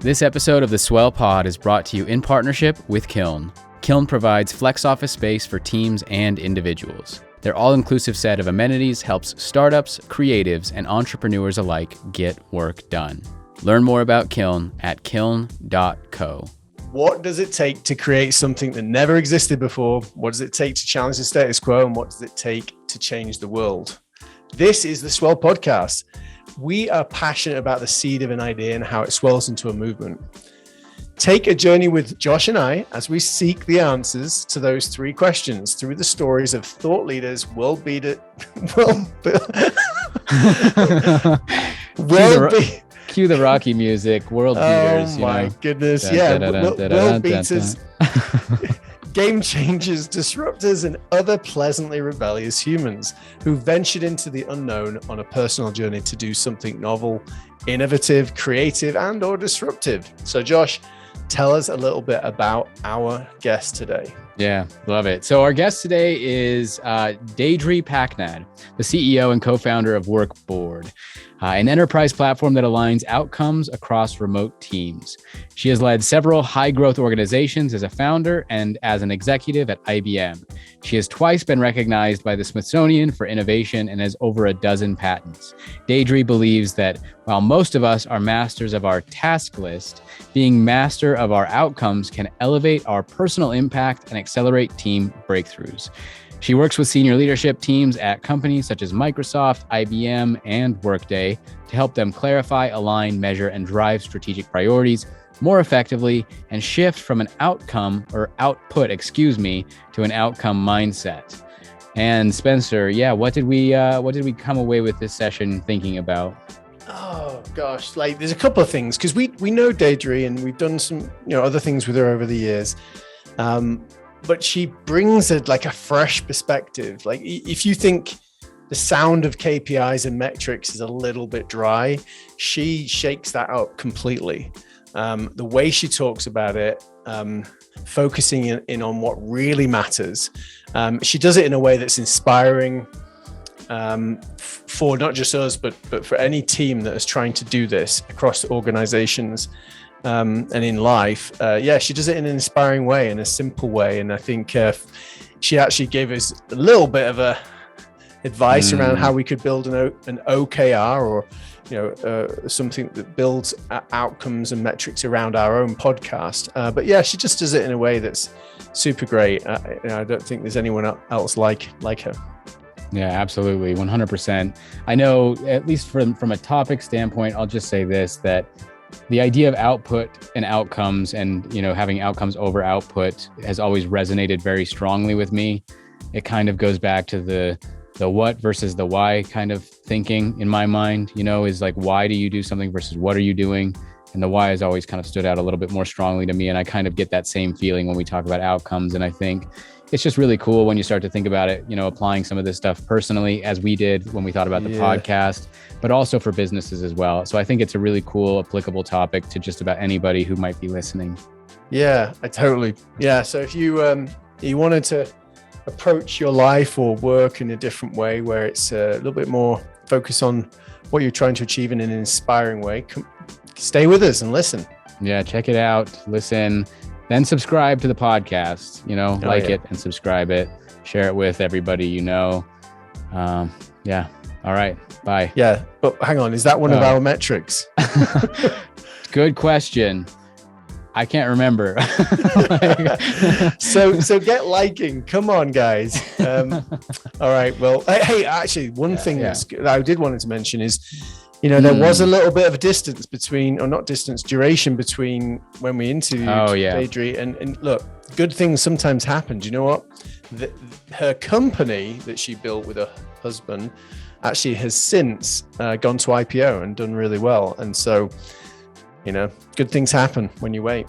This episode of the Swell Pod is brought to you in partnership with Kiln. Kiln provides flex office space for teams and individuals. Their all-inclusive set of amenities helps startups, creatives, and entrepreneurs alike get work done. Learn more about Kiln at kiln.co. What does it take to create something that never existed before? What does it take to challenge the status quo? And what does it take to change the world? This is the Swell Podcast. We are passionate about the seed of an idea and how it swells into a movement. Take a journey with Josh and I as we seek the answers to those three questions through the stories of thought leaders, world beaters. Cue the Rocky music, world beaters. Oh my goodness. World beaters, game changers, disruptors, and other pleasantly rebellious humans who ventured into the unknown on a personal journey to do something novel, innovative, creative, and or disruptive. So Josh, tell us a little bit about our guest today. Yeah, love it. So our guest today is Deidre Paknad, the CEO and co-founder of WorkBoard, an enterprise platform that aligns outcomes across remote teams. She has led several high-growth organizations as a founder and as an executive at IBM. She has twice been recognized by the Smithsonian for innovation and has over a dozen patents. Deidre believes that while most of us are masters of our task list, being master of our outcomes can elevate our personal impact and accelerate team breakthroughs. She works with senior leadership teams at companies such as Microsoft, IBM, and WorkDay to help them clarify, align, measure, and drive strategic priorities more effectively and shift from an outcome or output, to an outcome mindset. And Spencer, what did we come away with this session thinking about? Oh gosh, there's a couple of things because we know Deidre and we've done some other things with her over the years. But she brings a fresh perspective. Like if you think the sound of KPIs and metrics is a little bit dry, she shakes that up completely. The way she talks about it, focusing in on what really matters. She does it in a way that's inspiring for not just us, but for any team that is trying to do this across organizations. And in life, she does it in an inspiring way, in a simple way. And I think she actually gave us a little bit of advice around how we could build an OKR or something that builds outcomes and metrics around our own podcast. But she just does it in a way that's super great. I don't think there's anyone else like her. Yeah, absolutely. 100%. I know, at least from a topic standpoint, I'll just say this, that the idea of output and outcomes and, having outcomes over output has always resonated very strongly with me. It kind of goes back to the what versus the why kind of thinking in my mind, is like, why do you do something versus what are you doing? And the why has always kind of stood out a little bit more strongly to me. And I kind of get that same feeling when we talk about outcomes. And I think it's just really cool when you start to think about it, applying some of this stuff personally, as we did when we thought about the podcast, but also for businesses as well. So I think it's a really cool, applicable topic to just about anybody who might be listening. Yeah, I totally. Yeah. So if you wanted to approach your life or work in a different way, where it's a little bit more focused on what you're trying to achieve in an inspiring way, stay with us and listen. Yeah, check it out, listen. Then subscribe to the podcast, it and subscribe it, share it with everybody, All right. Bye. Yeah. But hang on. Is that one of our metrics? Good question. I can't remember. So get liking. Come on, guys. All right. Well, hey, actually, one thing that I did wanted to mention is, there was a little bit of a duration between when we interviewed Deidre. And look, good things sometimes happen. Do you know what? Her company that she built with her husband actually has since gone to IPO and done really well. And so, good things happen when you wait.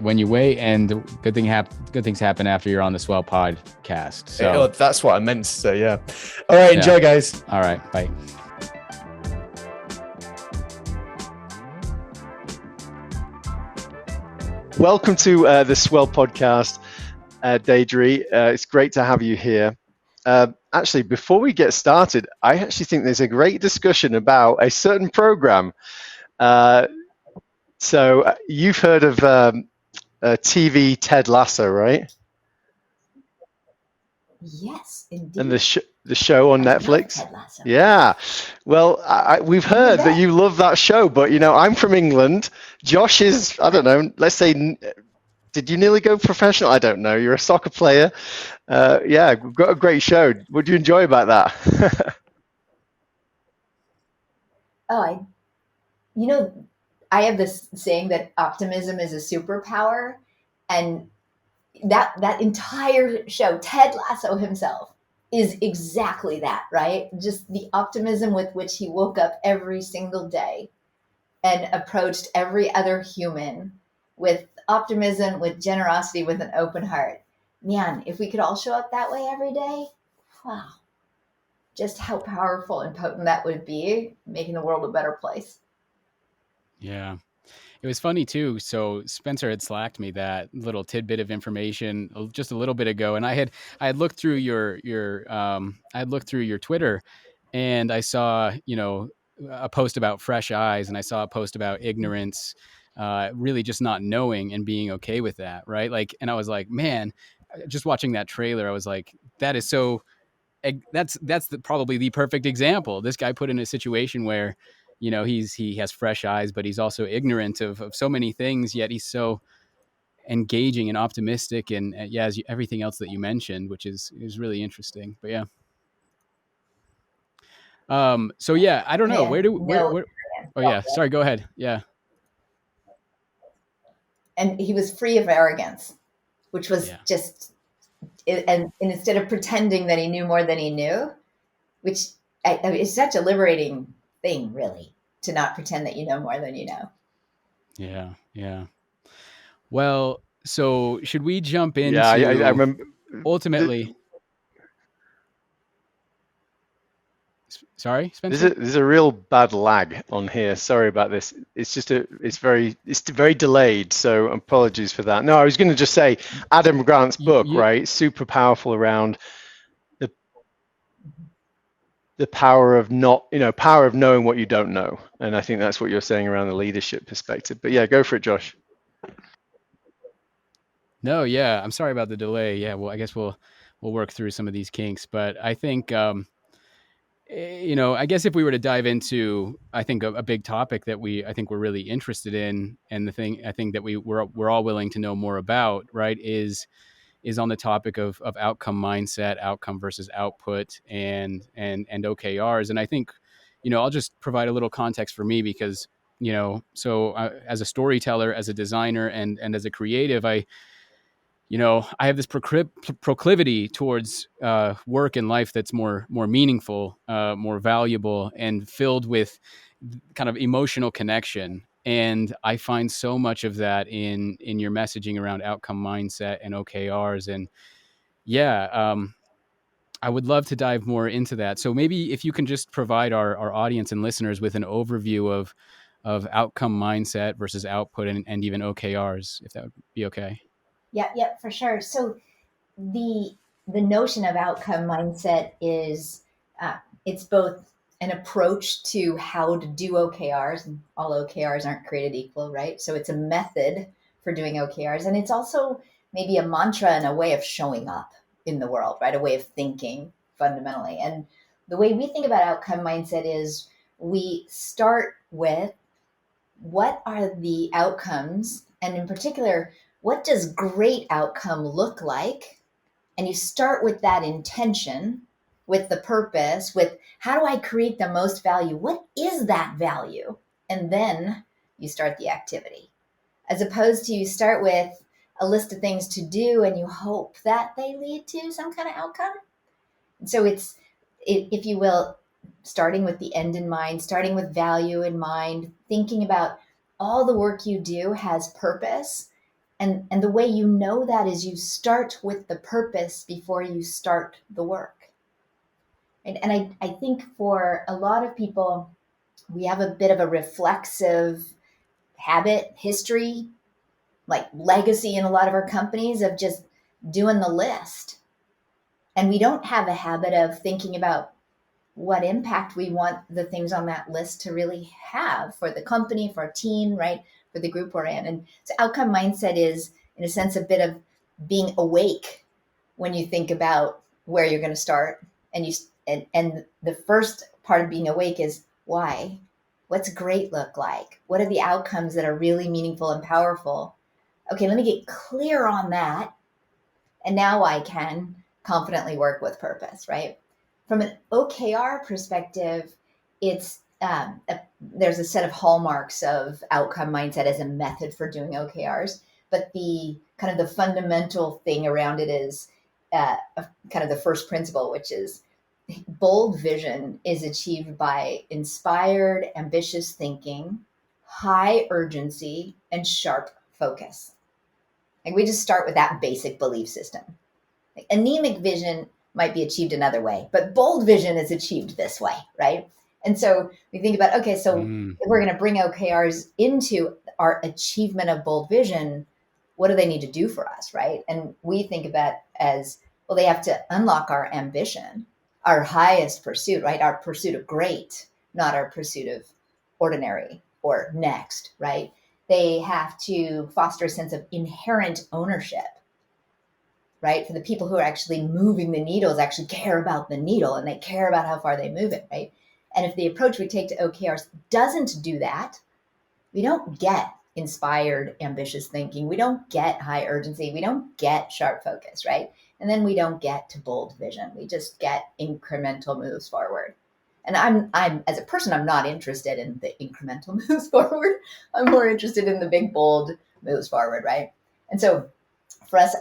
When you wait, and good things happen after you're on the Swell Podcast. So that's what I meant to say. Yeah. All right. Enjoy, guys. All right. Bye. Welcome to the Swell Podcast, Deidre. It's great to have you here. Actually, before we get started, I actually think there's a great discussion about a certain program So you've heard of TV Ted Lasso, right? Yes, And indeed. the show on I love Netflix. Ted Lasso. Yeah. Well, we've You heard that bet. you love that show, but I'm from England. Josh is, I don't know, let's say, did you nearly go professional? I don't know. You're a soccer player. Yeah, we've got a great show. What do you enjoy about that? Oh, you know, I have this saying that optimism is a superpower, and that entire show, Ted Lasso himself, is exactly that, right? Just the optimism with which he woke up every single day and approached every other human with optimism, with generosity, with an open heart. Man, if we could all show up that way every day, wow, just how powerful and potent that would be, making the world a better place. Yeah. It was funny too. So Spencer had slacked me that little tidbit of information just a little bit ago, and I had looked through I had looked through your Twitter, and I saw a post about fresh eyes, and I saw a post about ignorance, really just not knowing and being okay with that, right? Like, and I was like, man, just watching that trailer, I was like, that is so probably the perfect example. This guy put in a situation where, he has fresh eyes, but he's also ignorant of so many things. Yet he's so engaging and optimistic, and yeah, everything else that you mentioned, which is really interesting. But yeah, so yeah, I don't know Man, no. where. Oh yeah, sorry. Go ahead. Yeah, And he was free of arrogance, which was yeah, just, and instead of pretending that he knew more than he knew, which I mean, it's such a liberating thing, really, to not pretend that you know more than you know. yeah, yeah. Well, so should we jump Yeah, I into remember. ultimately? Sorry, Spencer. There's a real bad lag on here. Sorry about this. It's very delayed. So apologies for that. No, I was going to just say Adam Grant's book, You, right? Super powerful around the the power of power of knowing what you don't know. And I think that's what you're saying around the leadership perspective. But yeah, go for it, Josh. No, yeah, I'm sorry about the delay. Yeah, well, I guess we'll work through some of these kinks, but I think I guess if we were to dive into, I think a big topic that I think we're really interested in, and the thing I think that we're all willing to know more about, right, is on the topic of outcome mindset, outcome versus output, and OKRs. And I think, I'll just provide a little context for me because, so as a storyteller, as a designer, and as a creative, I have this proclivity towards work and life that's more meaningful, more valuable, and filled with kind of emotional connection. And I find so much of that in your messaging around outcome mindset and OKRs. And yeah, I would love to dive more into that. So maybe if you can just provide our audience and listeners with an overview of outcome mindset versus output, and even OKRs, if that would be okay. Yep, for sure. So the the notion of outcome mindset is it's both an approach to how to do OKRs, and all OKRs aren't created equal, right? So it's a method for doing OKRs, and it's also maybe a mantra and a way of showing up in the world, right? A way of thinking fundamentally. And the way we think about outcome mindset is we start with what are the outcomes, and in particular, what does great outcome look like? And you start with that intention, with the purpose, with how do I create the most value? What is that value? And then you start the activity, as opposed to you start with a list of things to do and you hope that they lead to some kind of outcome. And so if you will, starting with the end in mind, starting with value in mind, thinking about all the work you do has purpose. And the way you know that is you start with the purpose before you start the work. And I think for a lot of people, we have a bit of a reflexive habit, history, like legacy in a lot of our companies of just doing the list. And we don't have a habit of thinking about what impact we want the things on that list to really have for the company, for our team, right? for the group we're in. And so outcome mindset is, in a sense, a bit of being awake when you think about where you're going to start. And the first part of being awake is why? What's great look like? What are the outcomes that are really meaningful and powerful? Okay, let me get clear on that. And now I can confidently work with purpose, right? From an OKR perspective, it's there's a set of hallmarks of outcome mindset as a method for doing OKRs, but the kind of the fundamental thing around it is kind of the first principle, which is bold vision is achieved by inspired, ambitious thinking, high urgency, and sharp focus. Like we just start with that basic belief system. Like anemic vision might be achieved another way, but bold vision is achieved this way, right? And so we think about, okay, so if we're going to bring OKRs into our achievement of bold vision, what do they need to do for us, right? And we think about as, well, they have to unlock our ambition, our highest pursuit, right? Our pursuit of great, not our pursuit of ordinary or next, right? They have to foster a sense of inherent ownership, right? For the people who are actually moving the needles actually care about the needle and they care about how far they move it, right? And if the approach we take to OKRs doesn't do that, we don't get inspired, ambitious thinking. We don't get high urgency. We don't get sharp focus, right? And then we don't get to bold vision. We just get incremental moves forward. And I'm as a person, I'm not interested in the incremental moves forward. I'm more interested in the big, bold moves forward, right? And so for us,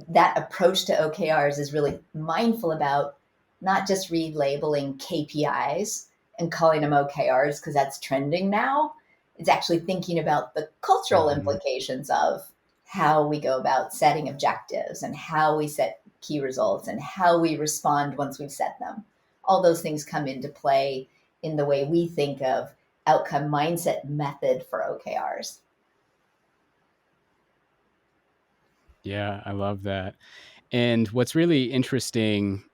that approach to OKRs is really mindful about not just relabeling KPIs and calling them OKRs because that's trending now. It's actually thinking about the cultural implications of how we go about setting objectives and how we set key results and how we respond once we've set them. All those things come into play in the way we think of outcome mindset method for OKRs. Yeah, I love that. And what's really interesting,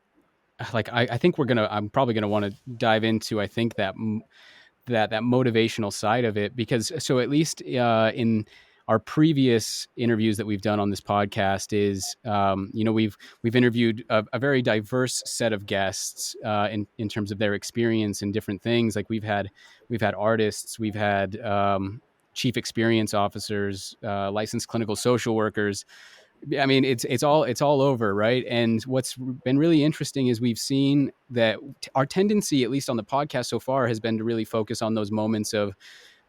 like I think I'm probably gonna want to dive into, I think that motivational side of it, because so at least in our previous interviews that we've done on this podcast is, we've interviewed a very diverse set of guests in terms of their experience in different things. Like we've had artists, we've had chief experience officers, licensed clinical social workers. I mean, it's all over, right? And what's been really interesting is we've seen that our tendency, at least on the podcast so far, has been to really focus on those moments of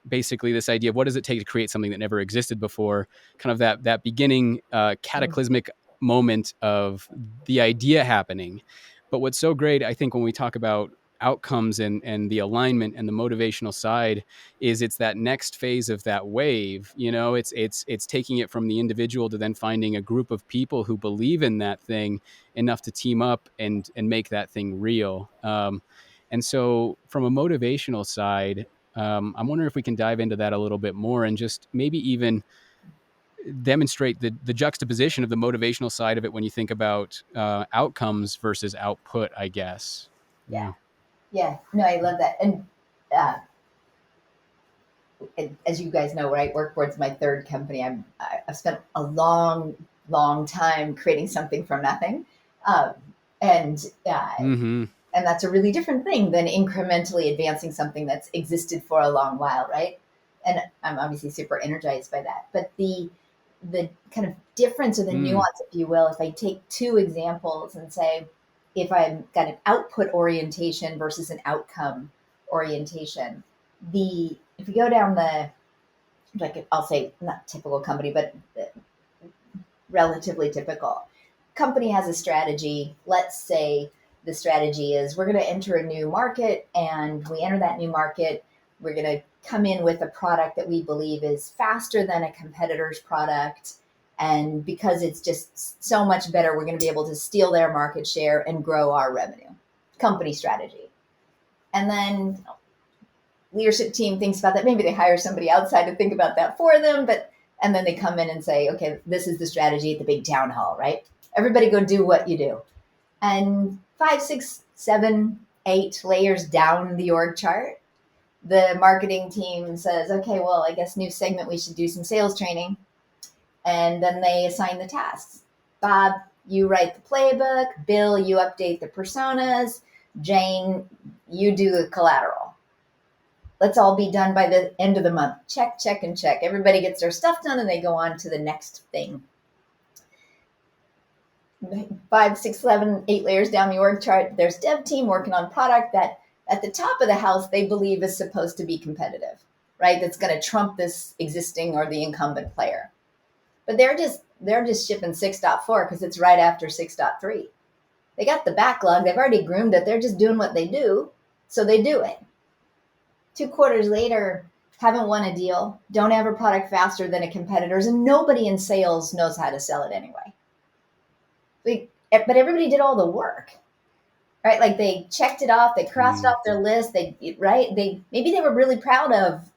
basically this idea of what does it take to create something that never existed before, kind of that beginning cataclysmic moment of the idea happening. But what's so great, I think, when we talk about outcomes and the alignment and the motivational side is it's that next phase of that wave. It's taking it from the individual to then finding a group of people who believe in that thing enough to team up and make that thing real. And so from a motivational side, I'm wondering if we can dive into that a little bit more and just maybe even demonstrate the juxtaposition of the motivational side of it when you think about outcomes versus output, I guess. Yeah, no, I love that. And as you guys know, right, WorkBoard's my third company. I've spent a long time creating something from nothing. And that's a really different thing than incrementally advancing something that's existed for a long while, right? And I'm obviously super energized by that. But the kind of difference or the nuance, if you will, if I take two examples and say, if I've got an output orientation versus an outcome orientation, if you go down I'll say not typical company, but relatively typical company has a strategy. Let's say the strategy is we're going to enter a new market, and we enter that new market. We're going to come in with a product that we believe is faster than a competitor's product. And because it's just so much better, we're going to be able to steal their market share and grow our revenue. Company strategy. And then leadership team thinks about that. Maybe they hire somebody outside to think about that for them. And then they come in and say, okay, this is the strategy at the big town hall, right? Everybody go do what you do. And 5, 6, 7, 8 layers down the org chart, the marketing team says, okay, well, I guess new segment, we should do some sales training. And then they assign the tasks. Bob, you write the playbook. Bill, you update the personas. Jane, you do the collateral. Let's all be done by the end of the month. Check, check, and check. Everybody gets their stuff done and they go on to the next thing. 5, 6, 7, 8 layers down the org chart, there's dev team working on product that at the top of the house they believe is supposed to be competitive, right? That's going to trump this existing or the incumbent player. But they're just shipping 6.4 because it's right after 6.3. They got the backlog. They've already groomed it. They're just doing what they do. So they do it. 2 quarters later, haven't won a deal, don't have a product faster than a competitor's, and nobody in sales knows how to sell it anyway. But everybody did all the work, right? Like they checked it off. They crossed off their list. Maybe they were really proud of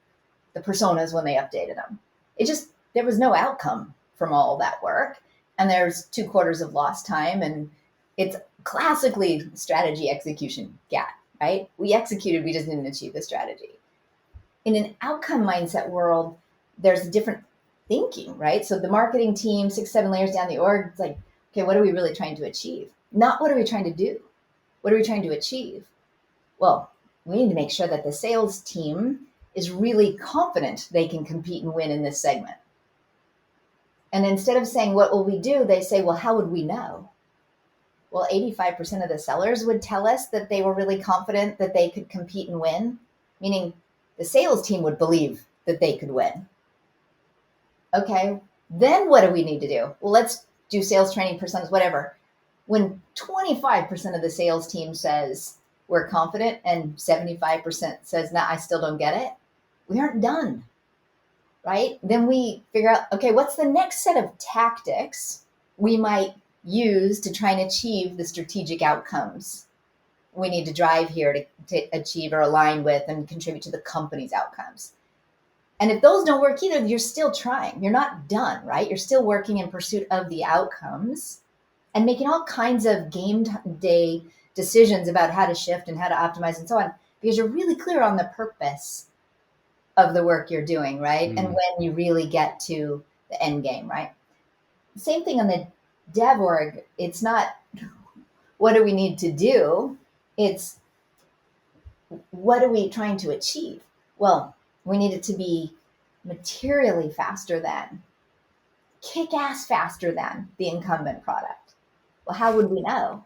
the personas when they updated them. There was no outcome from all that work. And there's 2 quarters of lost time. And it's classically strategy execution gap, right? We executed, we just didn't achieve the strategy. In an outcome mindset world, there's different thinking, right? So the marketing team, 6, 7 layers down the org, it's like, okay, what are we really trying to achieve? Not what are we trying to do? What are we trying to achieve? Well, we need to make sure that the sales team is really confident they can compete and win in this segment. And instead of saying, what will we do? They say, well, how would we know? Well, 85% of the sellers would tell us that they were really confident that they could compete and win, meaning the sales team would believe that they could win. Okay, then what do we need to do? Well, let's do sales training, personas, whatever. When 25% of the sales team says we're confident and 75% says, nah, I still don't get it, we aren't done, right? Then we figure out, okay, what's the next set of tactics we might use to try and achieve the strategic outcomes we need to drive here to achieve or align with and contribute to the company's outcomes. And if those don't work either, you're still trying. You're not done, right? You're still working in pursuit of the outcomes and making all kinds of game day decisions about how to shift and how to optimize and so on, because you're really clear on the purpose of the work you're doing, right? And when you really get to the end game, right? Same thing on the dev org. It's not what do we need to do? It's what are we trying to achieve? Well, we need it to be materially faster than, kick-ass faster than the incumbent product. Well, how would we know?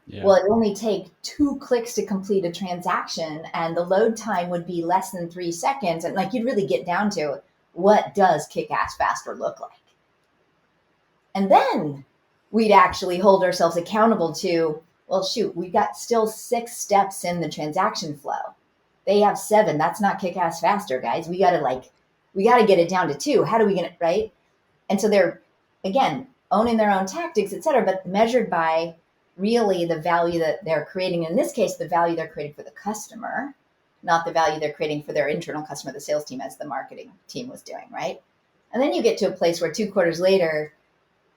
Yeah. Well, it only take 2 clicks to complete a transaction and the load time would be less than 3 seconds. And like, you'd really get down to what does kick-ass faster look like? And then we'd actually hold ourselves accountable to, well, shoot, we've got still 6 steps in the transaction flow. They have 7. That's not kick-ass faster, guys. We got to get it down to 2. How do we get it right? And so they're, again, owning their own tactics, et cetera, but measured by really the value that they're creating. In this case, the value they're creating for the customer, not the value they're creating for their internal customer, the sales team, as the marketing team was doing, right? And then you get to a place where 2 quarters later,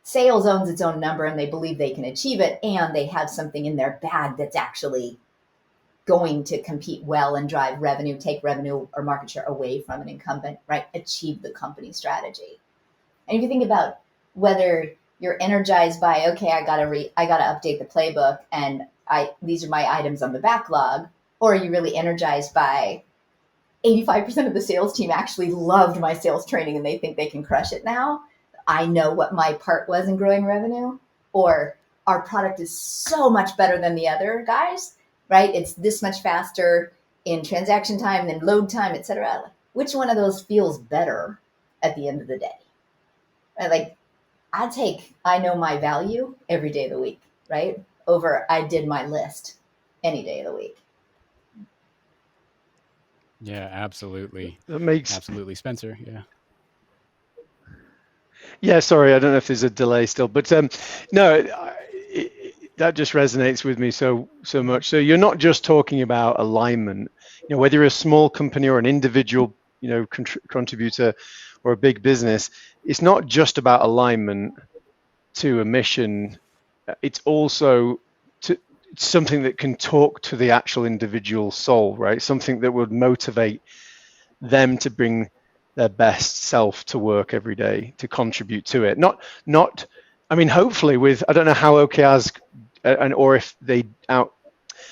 sales owns its own number and they believe they can achieve it, and they have something in their bag that's actually going to compete well and drive revenue, take revenue or market share away from an incumbent, right? Achieve the company strategy. And if you think about whether you're energized by, okay, I gotta update the playbook and these are my items on the backlog, or are you really energized by 85% of the sales team actually loved my sales training and they think they can crush it now? I know what my part was in growing revenue, or our product is so much better than the other guys, right? It's this much faster in transaction time than load time, et cetera. Which one of those feels better at the end of the day? Right? Like, I know my value every day of the week, right? Over I did my list any day of the week. Yeah, absolutely. That makes absolutely, Spencer. Yeah. Yeah, sorry, I don't know if there's a delay still, but no, that just resonates with me so much. So you're not just talking about alignment, whether you're a small company or an individual, contributor or a big business. It's not just about alignment to a mission. It's also something that can talk to the actual individual soul, right? Something that would motivate them to bring their best self to work every day, to contribute to it. Not, I mean, hopefully with, I don't know how OKRs or if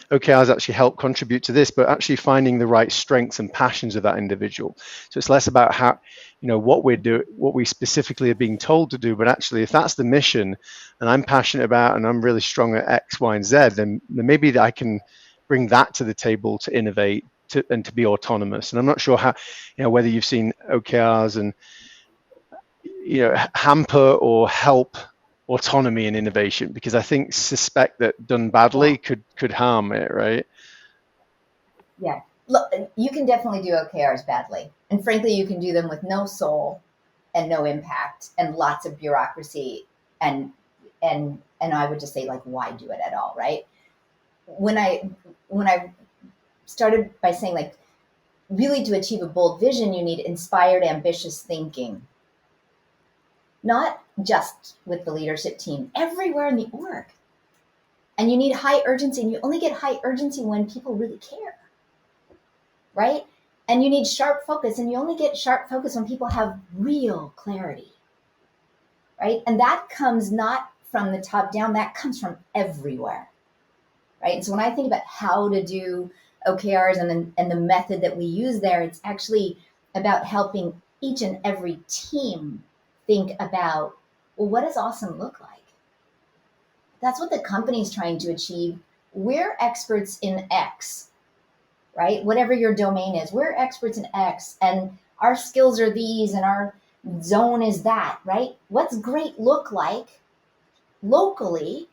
OKRs actually help contribute to this, but actually finding the right strengths and passions of that individual. So it's less about how, what we specifically are being told to do, but actually if that's the mission and I'm passionate about and I'm really strong at X, Y, and Z, then maybe I can bring that to the table to innovate and to be autonomous. And I'm not sure how, whether you've seen OKRs and, hamper or help autonomy and innovation, because I suspect that done badly could harm it, right? Yeah. Look, you can definitely do OKRs badly. And frankly, you can do them with no soul and no impact and lots of bureaucracy. And I would just say, like, why do it at all, right? When I started by saying, like, really to achieve a bold vision, you need inspired, ambitious thinking. Not just with the leadership team, everywhere in the org. And you need high urgency, and you only get high urgency when people really care, right? And you need sharp focus, and you only get sharp focus when people have real clarity, right? And that comes not from the top down, that comes from everywhere, right? And so when I think about how to do OKRs and the method that we use there, it's actually about helping each and every team think about, well, what does awesome look like? That's what the company's trying to achieve. We're experts in X, right? Whatever your domain is, we're experts in X, and our skills are these, and our zone is that, right? What's great look like locally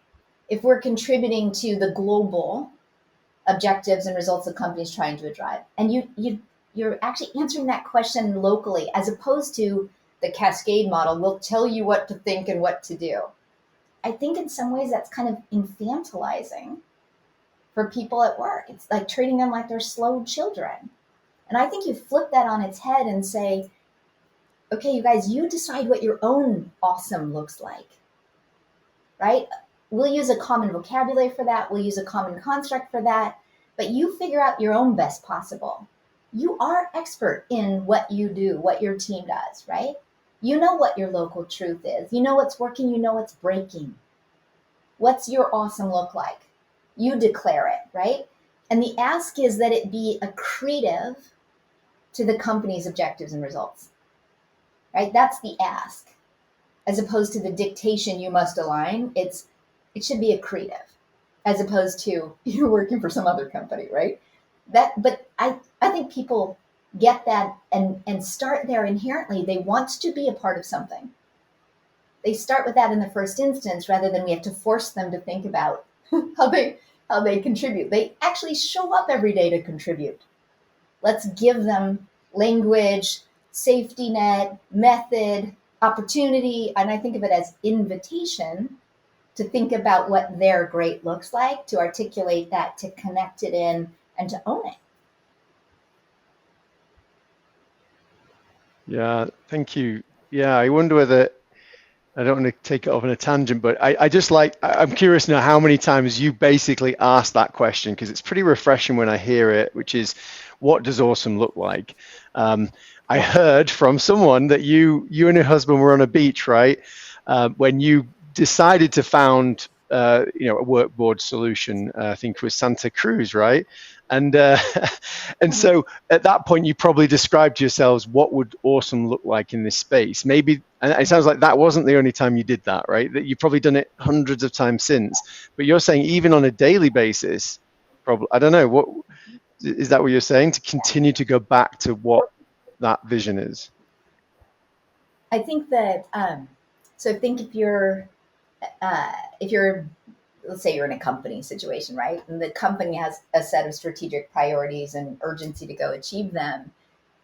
if we're contributing to the global objectives and results the company's trying to drive? And you're actually answering that question locally, as opposed to the cascade model will tell you what to think and what to do. I think in some ways that's kind of infantilizing for people at work. It's like treating them like they're slow children. And I think you flip that on its head and say, okay, you guys, you decide what your own awesome looks like, right? We'll use a common vocabulary for that. We'll use a common construct for that. But you figure out your own best possible. You are expert in what you do, what your team does, right? You know what your local truth is. You know what's working. You know what's breaking. What's your awesome look like? You declare it, right? And the ask is that it be accretive to the company's objectives and results, right? That's the ask, as opposed to the dictation you must align. It should be accretive, as opposed to you're working for some other company, right? But I think people get that and start there inherently. They want to be a part of something. They start with that in the first instance, rather than we have to force them to think about how they contribute. They actually show up every day to contribute. Let's give them language, safety net, method, opportunity, and I think of it as invitation to think about what their great looks like, to articulate that, to connect it in, and to own it. Yeah, thank you. Yeah, I wonder whether, I don't want to take it off on a tangent, but I'm curious now how many times you basically ask that question, because it's pretty refreshing when I hear it, which is, what does awesome look like? I heard from someone that you and your husband were on a beach, right? When you decided to found, a WorkBoard solution, I think it was Santa Cruz, right? And so at that point, you probably described to yourselves what would awesome look like in this space. Maybe, and it sounds like that wasn't the only time you did that, right? That you've probably done it hundreds of times since. But you're saying even on a daily basis, probably, I don't know, what is that what you're saying? To continue to go back to what that vision is? I think that, so think if you're, let's say you're in a company situation, right? And the company has a set of strategic priorities and urgency to go achieve them.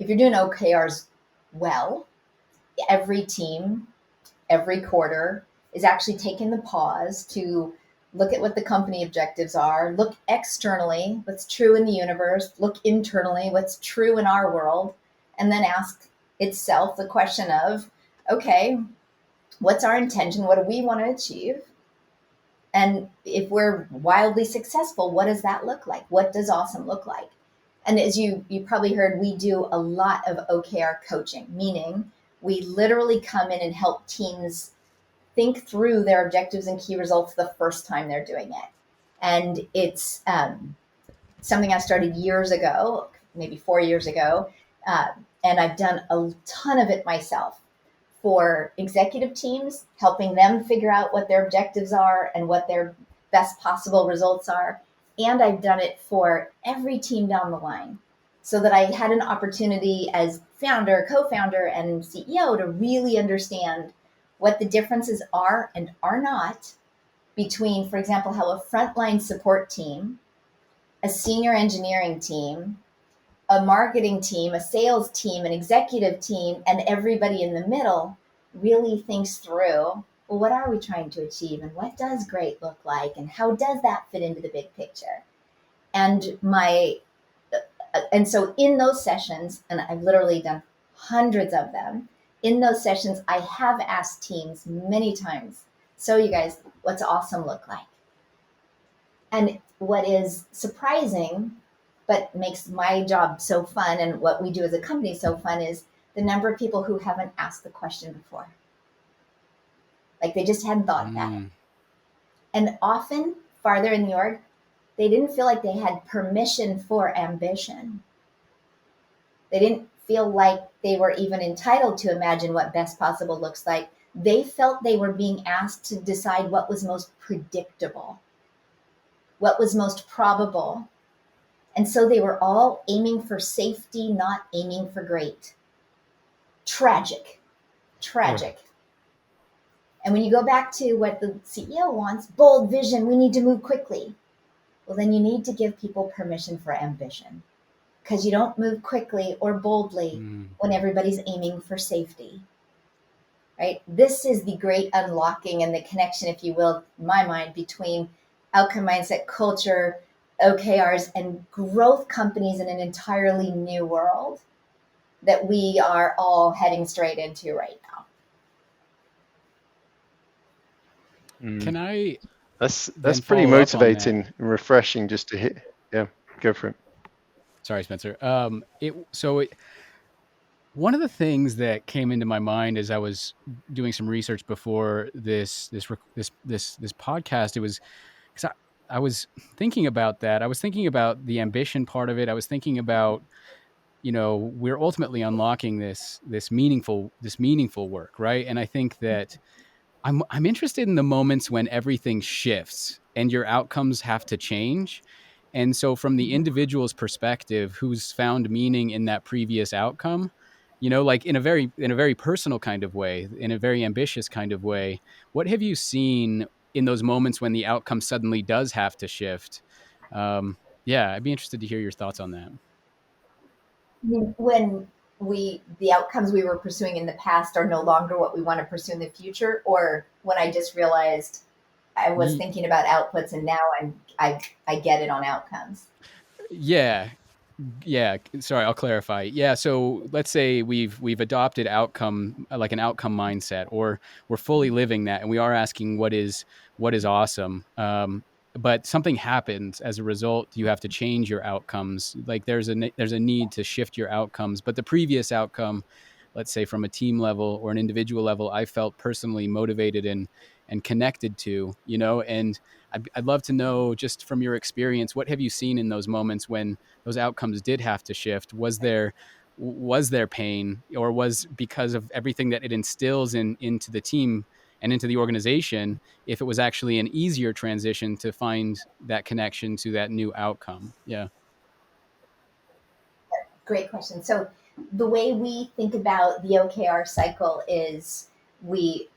If you're doing OKRs well, every team, every quarter is actually taking the pause to look at what the company objectives are, look externally, what's true in the universe, look internally, what's true in our world, and then ask itself the question of, okay, what's our intention? What do we want to achieve? And if we're wildly successful, what does that look like? What does awesome look like? And as you probably heard, we do a lot of OKR coaching, meaning we literally come in and help teams think through their objectives and key results the first time they're doing it. And it's something I started years ago, maybe 4 years ago. And I've done a ton of it myself for executive teams, helping them figure out what their objectives are and what their best possible results are. And I've done it for every team down the line, so that I had an opportunity as founder, co-founder, and CEO to really understand what the differences are and are not between, for example, how a frontline support team, a senior engineering team, a marketing team, a sales team, an executive team, and everybody in the middle really thinks through, well, what are we trying to achieve, and what does great look like, and how does that fit into the big picture? And so in those sessions, and I've literally done hundreds of them, in those sessions, I have asked teams many times, so you guys, what's awesome look like? And what is surprising, but makes my job so fun and what we do as a company so fun, is the number of people who haven't asked the question before. Like they just hadn't thought about it. And often farther in the org, they didn't feel like they had permission for ambition. They didn't feel like they were even entitled to imagine what best possible looks like. They felt they were being asked to decide what was most predictable, what was most probable. And so they were all aiming for safety, not aiming for great. Tragic. And when you go back to what the CEO wants, bold vision, we need to move quickly. Well, then you need to give people permission for ambition, because you don't move quickly or boldly when everybody's aiming for safety, right? This is the great unlocking and the connection, if you will, in my mind, between outcome mindset, culture, OKRs, and growth companies in an entirely new world that we are all heading straight into right now. Can I? That's then pretty follow up on motivating that? and refreshing just to hit. Yeah, go for it. Sorry, Spencer. One of the things that came into my mind as I was doing some research before this podcast, it was because I was thinking about that. I was thinking about the ambition part of it. I was thinking about, we're ultimately unlocking this meaningful work, right? And I think that I'm interested in the moments when everything shifts and your outcomes have to change. And so from the individual's perspective, who's found meaning in that previous outcome, like in a very personal kind of way, in a very ambitious kind of way, what have you seen in those moments when the outcome suddenly does have to shift? Yeah, I'd be interested to hear your thoughts on that. When the outcomes we were pursuing in the past are no longer what we want to pursue in the future, or when I just realized I was thinking about outputs and now I get it on outcomes. Yeah. Sorry, I'll clarify. Yeah. So let's say we've adopted outcome, like an outcome mindset, or we're fully living that, and we are asking what is awesome. But something happens as a result. You have to change your outcomes. Like there's a need to shift your outcomes. But the previous outcome, let's say from a team level or an individual level, I felt personally motivated and connected to, and I'd love to know, just from your experience, what have you seen in those moments when those outcomes did have to shift? Was there pain, or was, because of everything that it instills into the team and into the organization, if it was actually an easier transition to find that connection to that new outcome? Yeah. Great question. So the way we think about the OKR cycle is we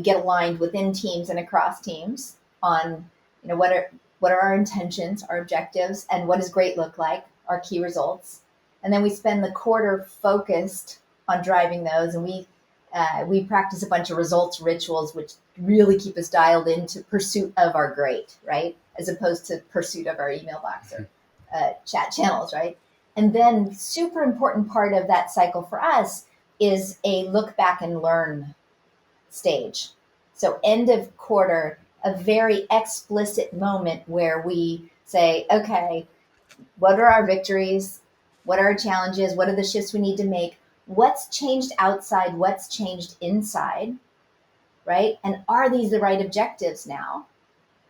get aligned within teams and across teams on, what are our intentions, our objectives, and what does great look like, our key results. And then we spend the quarter focused on driving those, and we practice a bunch of results rituals, which really keep us dialed into pursuit of our great, right? As opposed to pursuit of our email box or chat channels, right? And then super important part of that cycle for us is a look back and learn stage. So end of quarter, a very explicit moment where we say, okay, what are our victories? What are our challenges? What are the shifts we need to make? What's changed outside? What's changed inside? Right? And are these the right objectives now?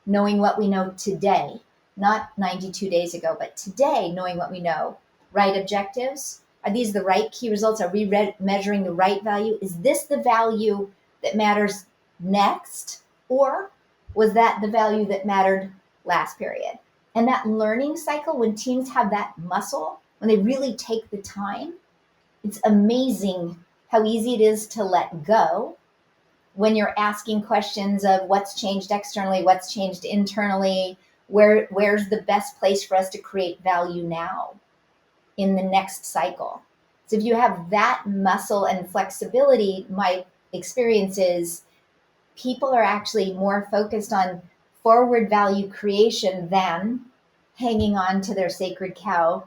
Knowing what we know today, not 92 days ago, but today, knowing what we know. Right objectives? Are these the right key results? Are we measuring the right value? Is this the value that matters next? Or was that the value that mattered last period? And that learning cycle, when teams have that muscle, when they really take the time, it's amazing how easy it is to let go when you're asking questions of what's changed externally, what's changed internally, where's the best place for us to create value now in the next cycle. So if you have that muscle and flexibility, my experience is people are actually more focused on forward value creation than hanging on to their sacred cow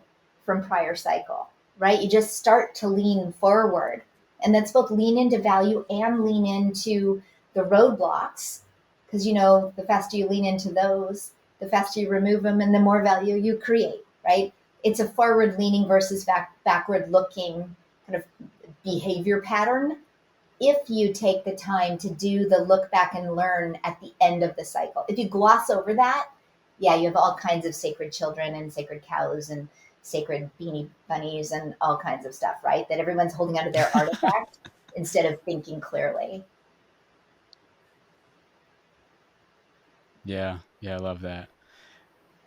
from prior cycle, right? You just start to lean forward. And that's both lean into value and lean into the roadblocks. Because, the faster you lean into those, the faster you remove them and the more value you create, right? It's a forward leaning versus backward looking kind of behavior pattern. If you take the time to do the look back and learn at the end of the cycle. If you gloss over that, yeah, you have all kinds of sacred children and sacred cows and sacred beanie bunnies and all kinds of stuff, right? That everyone's holding onto their artifact instead of thinking clearly. Yeah, I love that.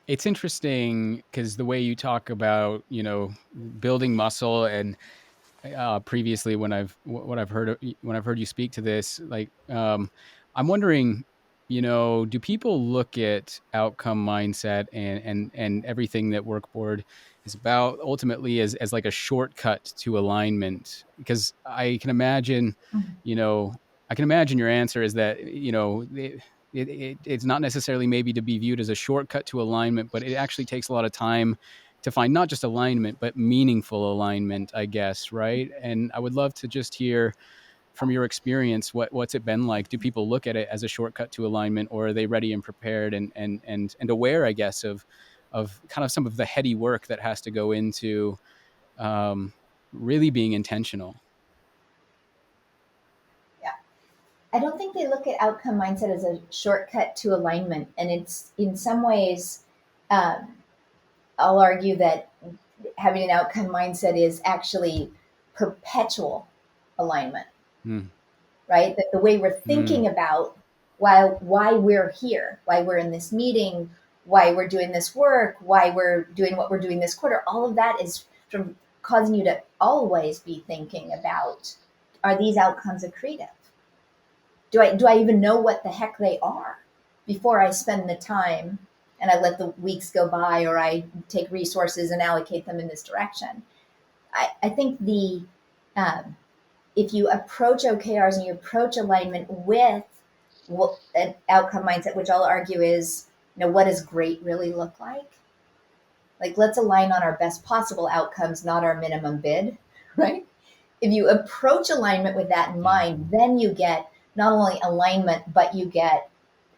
It's interesting because the way you talk about, building muscle, and previously when I've heard you speak to this, like, I'm wondering, do people look at outcome mindset and everything that WorkBoard is about ultimately as like a shortcut to alignment? Because I can imagine, your answer is that, it's not necessarily maybe to be viewed as a shortcut to alignment, but it actually takes a lot of time to find not just alignment, but meaningful alignment, I guess, right? And I would love to just hear from your experience, what's it been like? Do people look at it as a shortcut to alignment, or are they ready and prepared and aware, I guess, of kind of some of the heady work that has to go into really being intentional? Yeah. I don't think they look at outcome mindset as a shortcut to alignment. And it's in some ways, I'll argue that having an outcome mindset is actually perpetual alignment, right? That the way we're thinking about why we're here, why we're in this meeting, why we're doing this work, why we're doing what we're doing this quarter, all of that is from causing you to always be thinking about, are these outcomes accretive? Do I even know what the heck they are before I spend the time and I let the weeks go by, or I take resources and allocate them in this direction? I think if you approach OKRs and you approach alignment with an outcome mindset, which I'll argue is, what does great really look like? Like, let's align on our best possible outcomes, not our minimum bid, right? If you approach alignment with that in mind, then you get not only alignment, but you get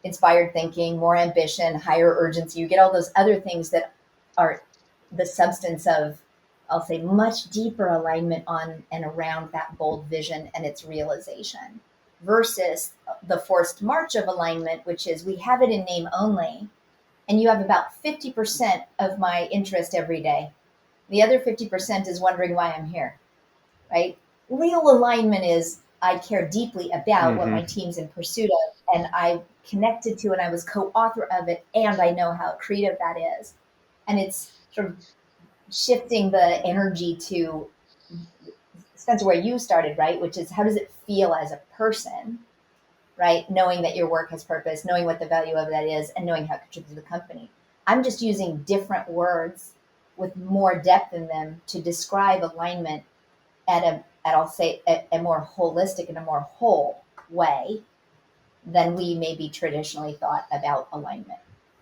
inspired thinking, more ambition, higher urgency. You get all those other things that are the substance of, I'll say, much deeper alignment on and around that bold vision and its realization, versus the forced march of alignment, which is we have it in name only, and you have about 50% of my interest every day. The other 50% is wondering why I'm here, right? Real alignment is I care deeply about what my team's in pursuit of, and I connected to and I was co-author of it, and I know how creative that is. And it's sort of shifting the energy to, Spencer, where you started, right? Which is, how does it feel as a person, right? Knowing that your work has purpose, knowing what the value of that is, and knowing how it contributes to the company. I'm just using different words with more depth in them to describe alignment I'll say a more holistic and a more whole way than we maybe traditionally thought about alignment.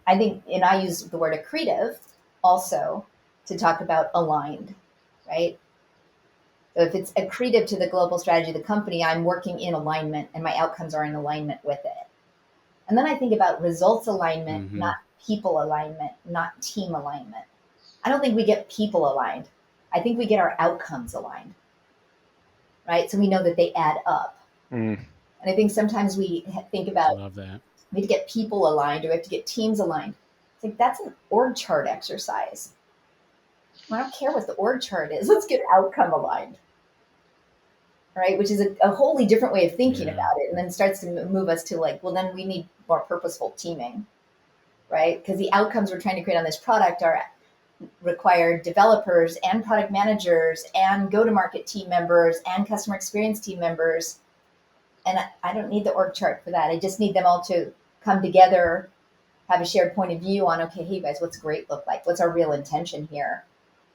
I think, and I use the word accretive also to talk about aligned, right? So if it's accretive to the global strategy of the company, I'm working in alignment and my outcomes are in alignment with it. And then I think about results alignment, Mm-hmm. not people alignment, not team alignment. I don't think we get people aligned. I think we get our outcomes aligned, right? So we know that they add up. Mm. And I think sometimes we think I about love that. we have to get people aligned or we have to get teams aligned. It's like that's an org chart exercise. I don't care what the org chart is. Let's get outcome aligned, right? Which is a wholly different way of thinking Yeah. about it, and then starts to move us to like, well, then we need more purposeful teaming, right? Because the outcomes we're trying to create on this product are require developers and product managers and go-to-market team members and customer experience team members. And I don't need the org chart for that. I just need them all to come together, have a shared point of view on, okay, hey guys, what's great look like? What's our real intention here?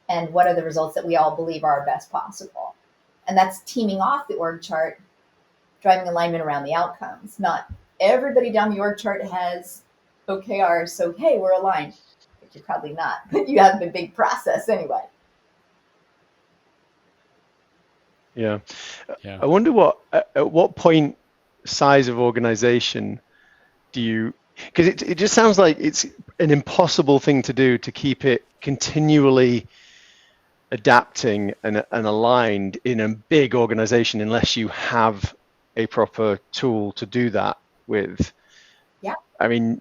And what are the results that we all believe are best possible? And that's teaming off the org chart, driving alignment around the outcomes. Not everybody down the org chart has OKRs, so hey, we're aligned. But you're probably not, but you have a big process anyway. Yeah. Yeah. I wonder at what point size of organization do you, because it just sounds like it's an impossible thing to do to keep it continually adapting and aligned in a big organization unless you have a proper tool to do that with. Yeah. I mean,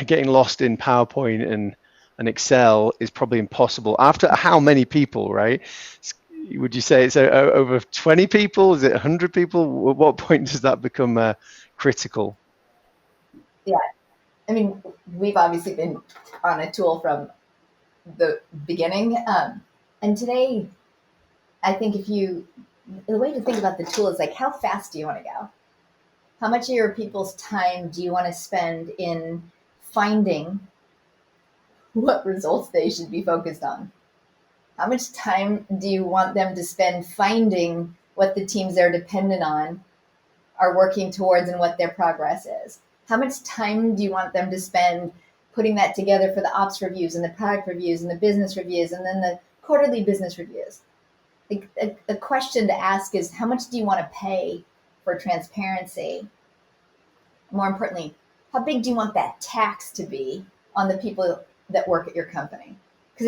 getting lost in PowerPoint and Excel is probably impossible. After how many people, right? Would you say it's over 20 people? Is it 100 people? At what point does that become critical? Yeah. I mean, we've obviously been on a tool from the beginning. And today, I think the way to think about the tool is like, how fast do you want to go? How much of your people's time do you want to spend in finding what results they should be focused on? How much time do you want them to spend finding what the teams they're dependent on are working towards and what their progress is? How much time do you want them to spend putting that together for the ops reviews and the product reviews and the business reviews and then the quarterly business reviews? A question to ask is, how much do you want to pay for transparency? More importantly, how big do you want that tax to be on the people that work at your company? Because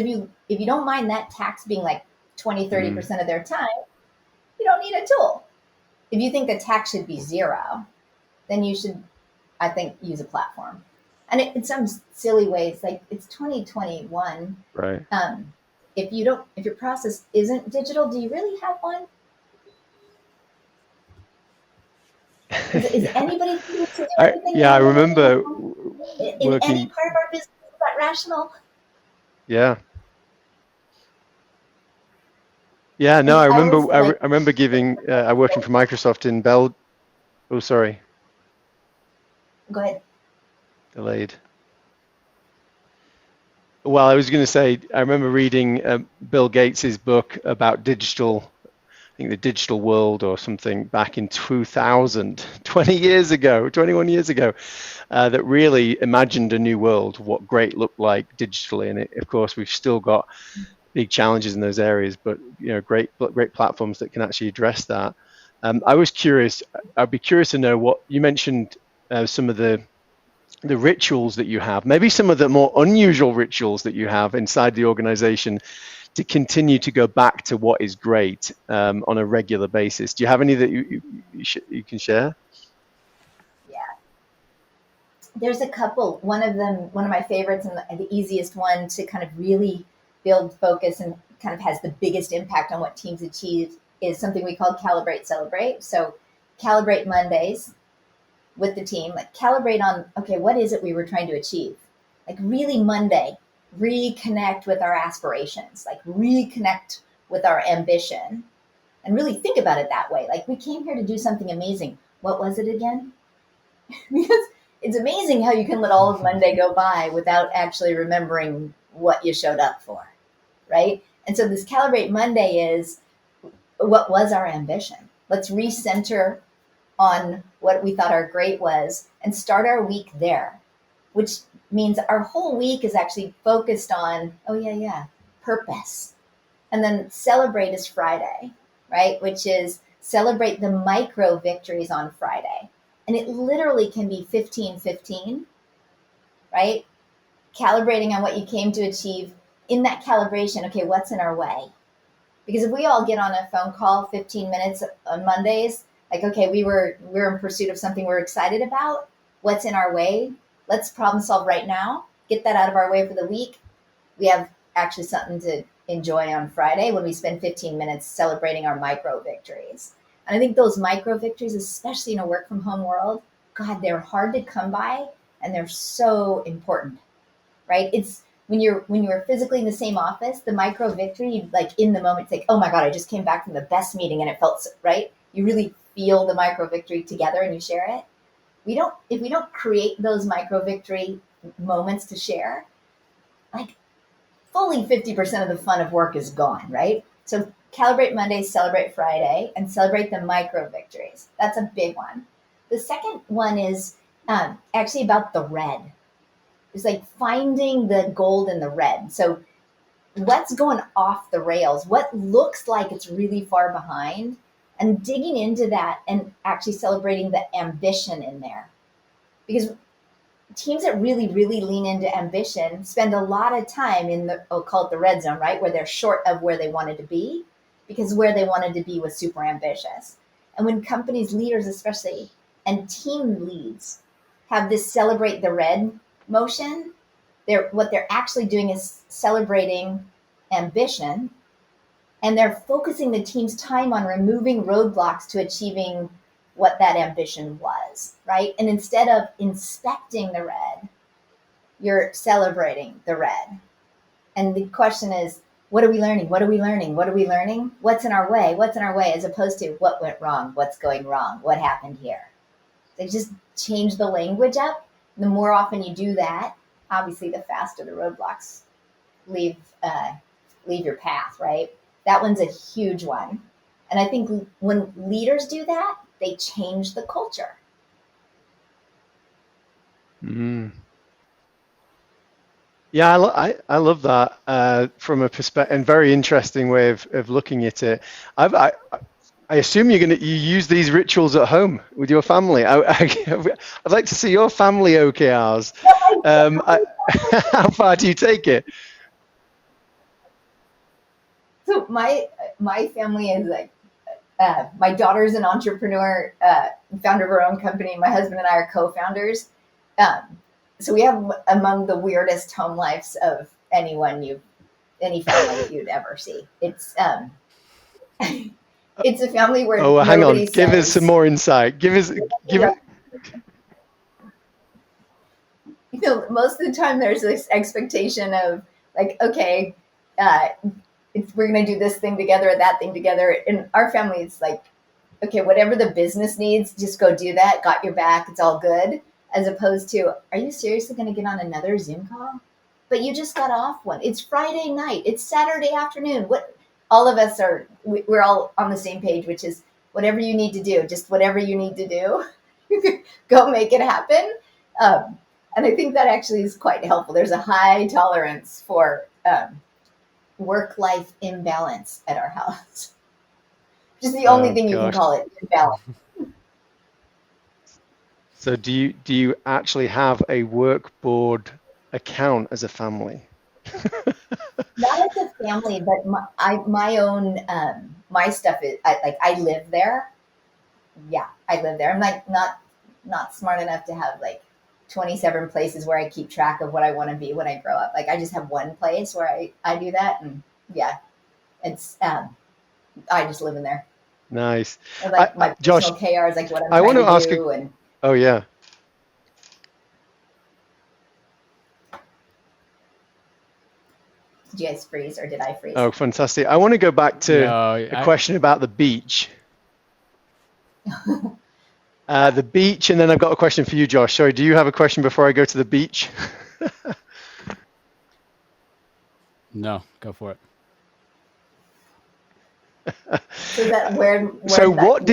if you don't mind that tax being like 20-30% of their time, you don't need a tool. If you think the tax should be 0, then you should, I think, use a platform. And in some silly ways, like it's 2021. Right. If your process isn't digital, do you really have one? Is anybody I remember in working. any part of our business is that rational? Yeah. Yeah, no, I remember giving working for Microsoft in Oh, sorry. Go ahead. Delayed. Well, I was going to say, I remember reading Bill Gates's book about digital, I think the digital world or something back in 2000, 21 years ago, that really imagined a new world, what great looked like digitally. And of course, we've still got big challenges in those areas, but great platforms that can actually address that. I was curious. I'd be curious to know what you mentioned. Some of the rituals that you have, maybe some of the more unusual rituals that you have inside the organization to continue to go back to what is great on a regular basis. Do you have any that you can share? Yeah. There's a couple. One of my favorites and the easiest one to kind of really build focus and kind of has the biggest impact on what teams achieve is something we call Calibrate, Celebrate. So Calibrate Mondays with the team, like calibrate on, okay, what is it we were trying to achieve? Like really Monday, reconnect with our aspirations, like reconnect with our ambition and really think about it that way. Like we came here to do something amazing. What was it again? Because it's amazing how you can let all of Monday go by without actually remembering what you showed up for, right? And so this Calibrate Monday is, what was our ambition? Let's recenter on what we thought our great was and start our week there, which means our whole week is actually focused on, purpose. And then Celebrate is Friday, right? Which is celebrate the micro victories on Friday. And it literally can be 15-15, right? Calibrating on what you came to achieve. In that calibration, okay, what's in our way? Because if we all get on a phone call 15 minutes on Mondays, like, okay, we're in pursuit of something we're excited about. What's in our way? Let's problem solve right now. Get that out of our way for the week. We have actually something to enjoy on Friday when we spend 15 minutes celebrating our micro victories. And I think those micro victories, especially in a work from home world, God, they're hard to come by and they're so important, right? It's when you're physically in the same office, the micro victory, like in the moment, it's like, oh my God, I just came back from the best meeting and it felt so, right. You really feel the micro victory together and you share it. If we don't create those micro victory moments to share, like fully 50% of the fun of work is gone, right? So calibrate Monday, celebrate Friday, and celebrate the micro victories. That's a big one. The second one is actually about the red. It's like finding the gold in the red. So what's going off the rails? What looks like it's really far behind? And digging into that and actually celebrating the ambition in there. Because teams that really, really lean into ambition spend a lot of time in I'll call it the red zone, right? Where they're short of where they wanted to be, because where they wanted to be was super ambitious. And when companies, leaders especially, and team leads have this celebrate the red motion, what they're actually doing is celebrating ambition, and they're focusing the team's time on removing roadblocks to achieving what that ambition was, right? And instead of inspecting the red, you're celebrating the red. And the question is, what are we learning? What are we learning? What are we learning? What's in our way? What's in our way? As opposed to what went wrong? What's going wrong? What happened here? They just change the language up. The more often you do that, obviously the faster the roadblocks leave your path, right? That one's a huge one. And I think when leaders do that, they change the culture. Yeah, I love that from a perspective, and very interesting way of looking at it. I assume you use these rituals at home with your family. I'd like to see your family OKRs. How far do you take it? So my family is like, my daughter's an entrepreneur, founder of her own company. My husband and I are co-founders. So we have among the weirdest home lives of any family that you'd ever see. It's it's a family where hang on, says, give us some more insight. Give it. You know, most of the time there's this expectation of like, okay, we're going to do this thing together or that thing together. In our family, it's like, okay, whatever the business needs, just go do that. Got your back. It's all good. As opposed to, are you seriously going to get on another Zoom call? But you just got off one. It's Friday night. It's Saturday afternoon. All of us we're all on the same page, which is whatever you need to do, just whatever you need to do, go make it happen. And I think that actually is quite helpful. There's a high tolerance for work-life imbalance at our house. Just the only thing you can call it, imbalance. So do you actually have a WorkBoard account as a family? Not as a family, but my own my stuff is I live there. Yeah, I live there. I'm like not smart enough to have like 27 places where I keep track of what I want to be when I grow up. Like I just have one place where I do that, and yeah, it's I just live in there. Nice. And like my Josh, personal KR is like what I'm I trying want to ask do. And oh yeah. did you guys freeze or did I freeze? Oh, fantastic. I want to go back to a question about the beach. The beach, and then I've got a question for you, Josh. Sorry, do you have a question before I go to the beach? No, go for it. So that where what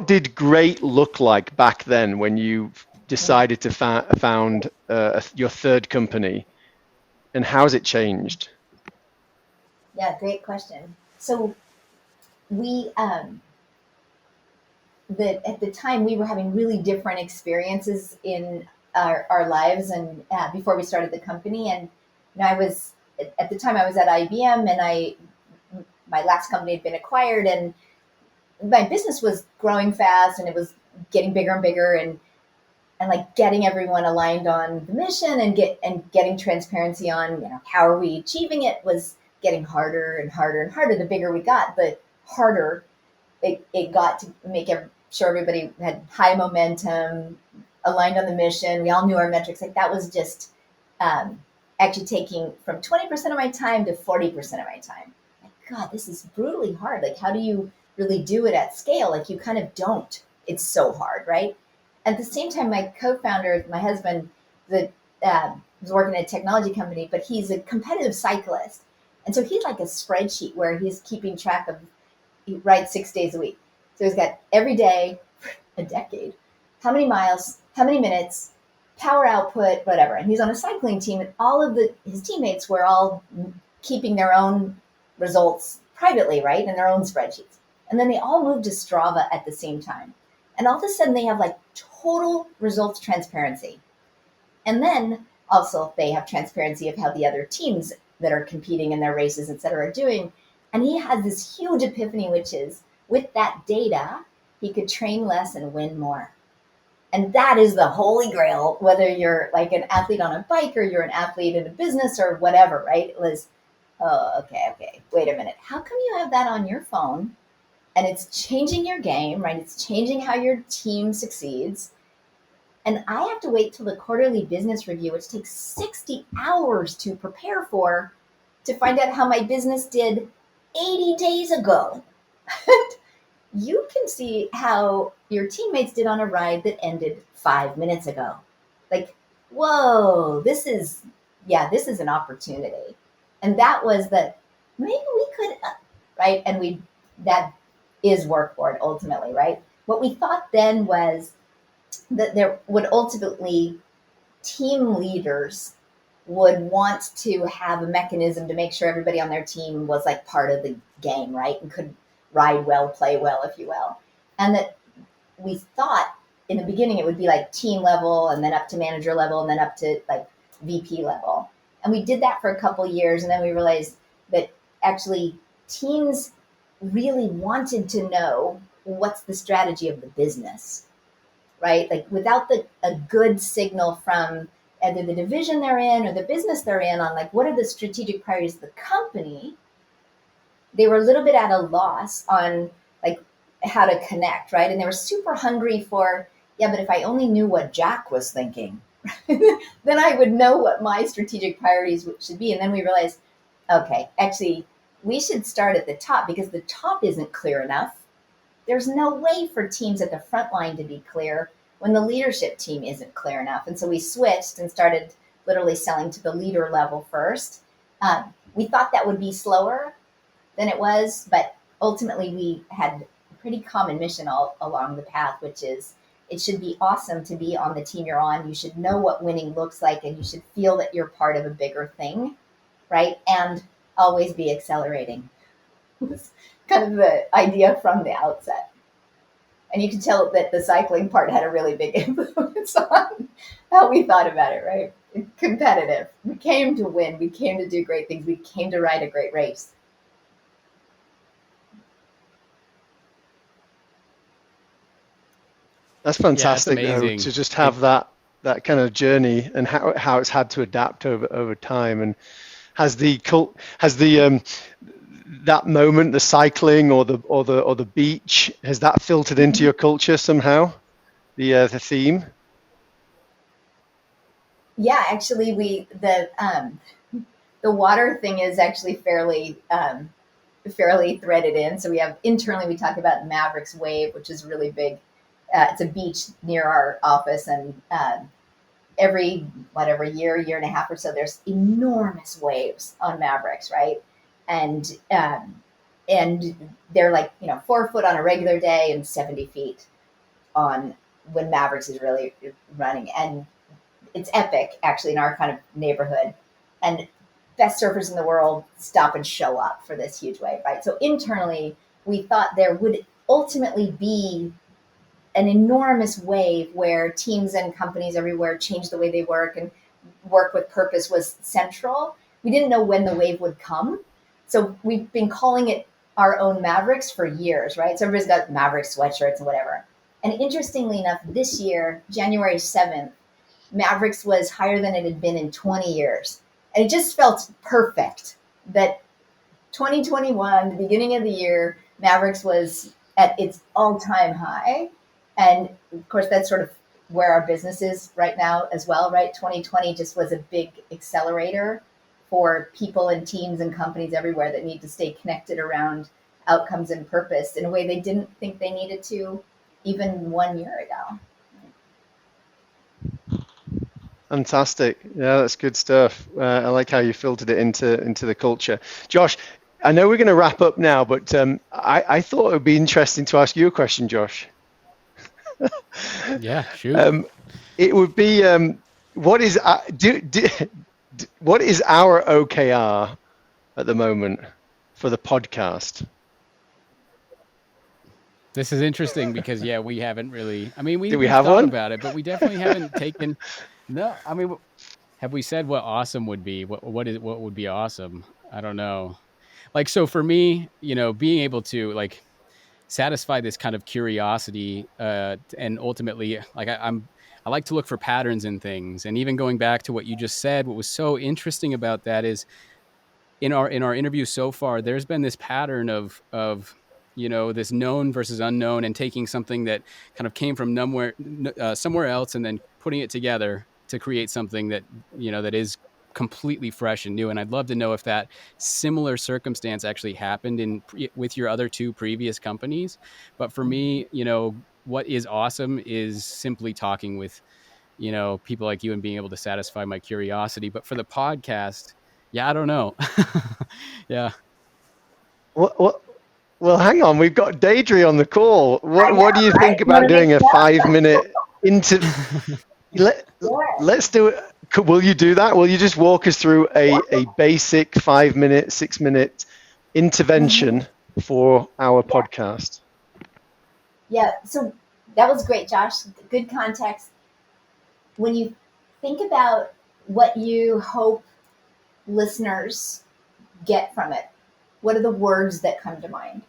did great look like back then when you decided to found your third company, and how has it changed? Yeah, great question. So we that at the time we were having really different experiences in our lives, and before we started the company. And I was at the time I was at IBM, and my last company had been acquired, and my business was growing fast, and it was getting bigger and bigger, and like getting everyone aligned on the mission and getting transparency on, how are we achieving it, was getting harder and harder and harder. The bigger we got, the harder it got to make sure everybody had high momentum, aligned on the mission. We all knew our metrics. Like that was just actually taking from 20% of my time to 40% of my time. Like, God, this is brutally hard. Like, how do you really do it at scale? Like, you kind of don't. It's so hard, right? At the same time, my co-founder, my husband, was working at a technology company, but he's a competitive cyclist. And so he's like a spreadsheet where he's keeping track of, he rides 6 days a week. So he's got every day for a decade, how many miles, how many minutes, power output, whatever. And he's on a cycling team, and all of his teammates were all keeping their own results privately, right, in their own spreadsheets. And then they all moved to Strava at the same time. And all of a sudden they have like total results transparency. And then also they have transparency of how the other teams that are competing in their races, et cetera, are doing. And he has this huge epiphany, which is with that data, he could train less and win more. And that is the holy grail, whether you're like an athlete on a bike or you're an athlete in a business or whatever, right? It was, oh, okay, wait a minute. How come you have that on your phone and it's changing your game, right? It's changing how your team succeeds. And I have to wait till the quarterly business review, which takes 60 hours to prepare for, to find out how my business did 80 days ago. You can see how your teammates did on a ride that ended 5 minutes ago. Like, whoa, this is an opportunity. And that was that maybe we could, right? And that is WorkBoard ultimately, right? What we thought then was that there would ultimately, team leaders would want to have a mechanism to make sure everybody on their team was like part of the game, right? And could ride well, play well, if you will. And that we thought in the beginning it would be like team level, and then up to manager level, and then up to like VP level. And we did that for a couple of years, and then we realized that actually teams really wanted to know what's the strategy of the business, right? Like without a good signal from either the division they're in or the business they're in on like what are the strategic priorities of the company, they were a little bit at a loss on like how to connect, right? And they were super hungry for, but if I only knew what Jack was thinking, then I would know what my strategic priorities should be. And then we realized, okay, actually, we should start at the top, because the top isn't clear enough. There's no way for teams at the front line to be clear when the leadership team isn't clear enough. And so we switched and started literally selling to the leader level first. We thought that would be slower than it was, but ultimately we had a pretty common mission all along the path, which is it should be awesome to be on the team you're on. You should know what winning looks like, and you should feel that you're part of a bigger thing, right? And always be accelerating. It's kind of the idea from the outset. And you can tell that the cycling part had a really big influence on how we thought about it, right? Competitive. We came to win. We came to do great things. We came to ride a great race. That's fantastic, Yeah, though, to just have that kind of journey and how it's had to adapt over time. And has that moment, the cycling or the beach, has that filtered into your culture somehow? The theme. Yeah, actually, the water thing is actually fairly threaded in. So we have internally, we talk about Mavericks Wave, which is really big. It's a beach near our office, and every year and a half or so, there's enormous waves on Mavericks, right? And they're like 4 foot on a regular day and 70 feet on when Mavericks is really running, and it's epic actually in our kind of neighborhood. And best surfers in the world stop and show up for this huge wave, right? So internally, we thought there would ultimately be an enormous wave where teams and companies everywhere changed the way they work, and work with purpose was central. We didn't know when the wave would come. So we've been calling it our own Mavericks for years, right? So everybody's got Maverick sweatshirts and whatever. And interestingly enough, this year, January 7th, Mavericks was higher than it had been in 20 years. And it just felt perfect that 2021, the beginning of the year, Mavericks was at its all-time high. And of course, that's sort of where our business is right now as well, right? 2020 just was a big accelerator for people and teams and companies everywhere that need to stay connected around outcomes and purpose in a way they didn't think they needed to even 1 year ago. Fantastic. Yeah, that's good stuff. I like how you filtered it into the culture. Josh, I know we're going to wrap up now, but I thought it would be interesting to ask you a question, Josh. Yeah, shoot. It would be, what is our OKR at the moment for the podcast? This is interesting because we haven't really. I mean, we we've have thought one about it, but we definitely haven't taken. No, I mean, have we said what awesome would be? What would be awesome? I don't know. Like, so for me, being able to like satisfy this kind of curiosity, and ultimately, like I like to look for patterns in things. And even going back to what you just said, what was so interesting about that is in our interview so far, there's been this pattern of this known versus unknown, and taking something that kind of came from somewhere else, and then putting it together to create something that that is completely fresh and new. And I'd love to know if that similar circumstance actually happened with your other two previous companies. But for me, what is awesome is simply talking with people like you and being able to satisfy my curiosity. But for the podcast, I don't know. Yeah. Well, hang on. We've got Deidre on the call. What do you think about doing a 5-minute Let's do it. Will you do that? Will you just walk us through a basic 5-minute, 6-minute intervention for our podcast? Yeah, so that was great, Josh. Good context. When you think about what you hope listeners get from it, what are the words that come to mind?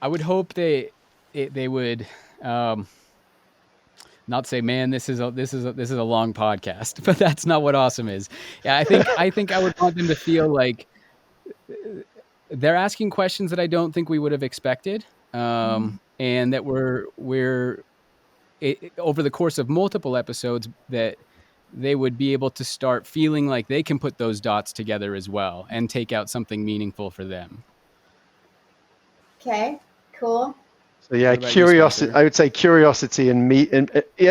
I would hope they would not say, "Man, this is a long podcast," but that's not what awesome is. Yeah, I think I would want them to feel like they're asking questions that I don't think we would have expected, and that we're over the course of multiple episodes that they would be able to start feeling like they can put those dots together as well and take out something meaningful for them. Okay, cool. So curiosity. I would say curiosity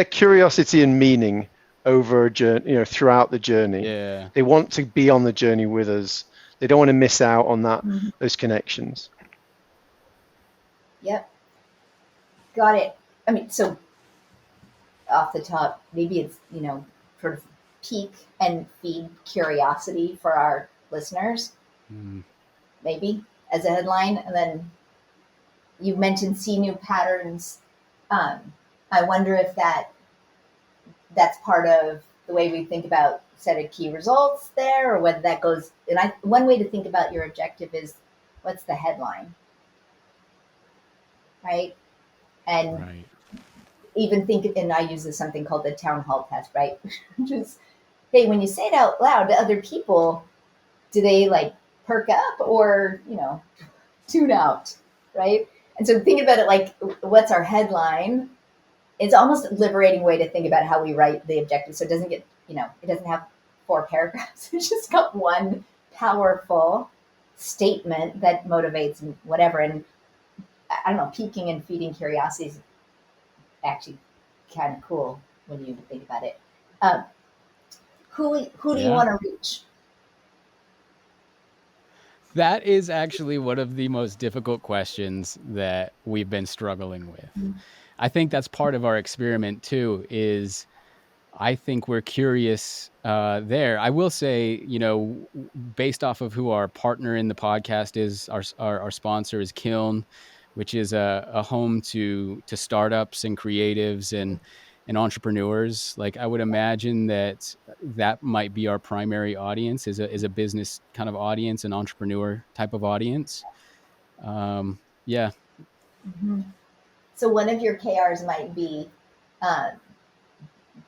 curiosity and meaning over a journey. Throughout the journey. Yeah. They want to be on the journey with us. They don't want to miss out on that those connections. Yep. Got it. I mean, so off the top, maybe it's sort of pique and feed curiosity for our listeners. Maybe as a headline, and then. You mentioned see new patterns. I wonder if that's part of the way we think about set of key results there, or whether that goes. And one way to think about your objective is what's the headline, right? And even think, and I use something called the town hall test, right? Which is, hey, when you say it out loud to other people, do they like perk up or tune out, right? And so think about it like, what's our headline? It's almost a liberating way to think about how we write the objective. So it doesn't get, it doesn't have 4 paragraphs. It's just got one powerful statement that motivates whatever. And I don't know, piquing and feeding curiosity is actually kind of cool when you think about it. Who do you want to reach? That is actually one of the most difficult questions that we've been struggling with. I think that's part of our experiment too, is I think we're curious there. I will say, based off of who our partner in the podcast is, our sponsor is Kiln, which is a home to startups and creatives and entrepreneurs. Like, I would imagine that might be our primary audience, is a business kind of audience, an entrepreneur type of audience. Yeah. Mhm. So one of your KRs might be uh,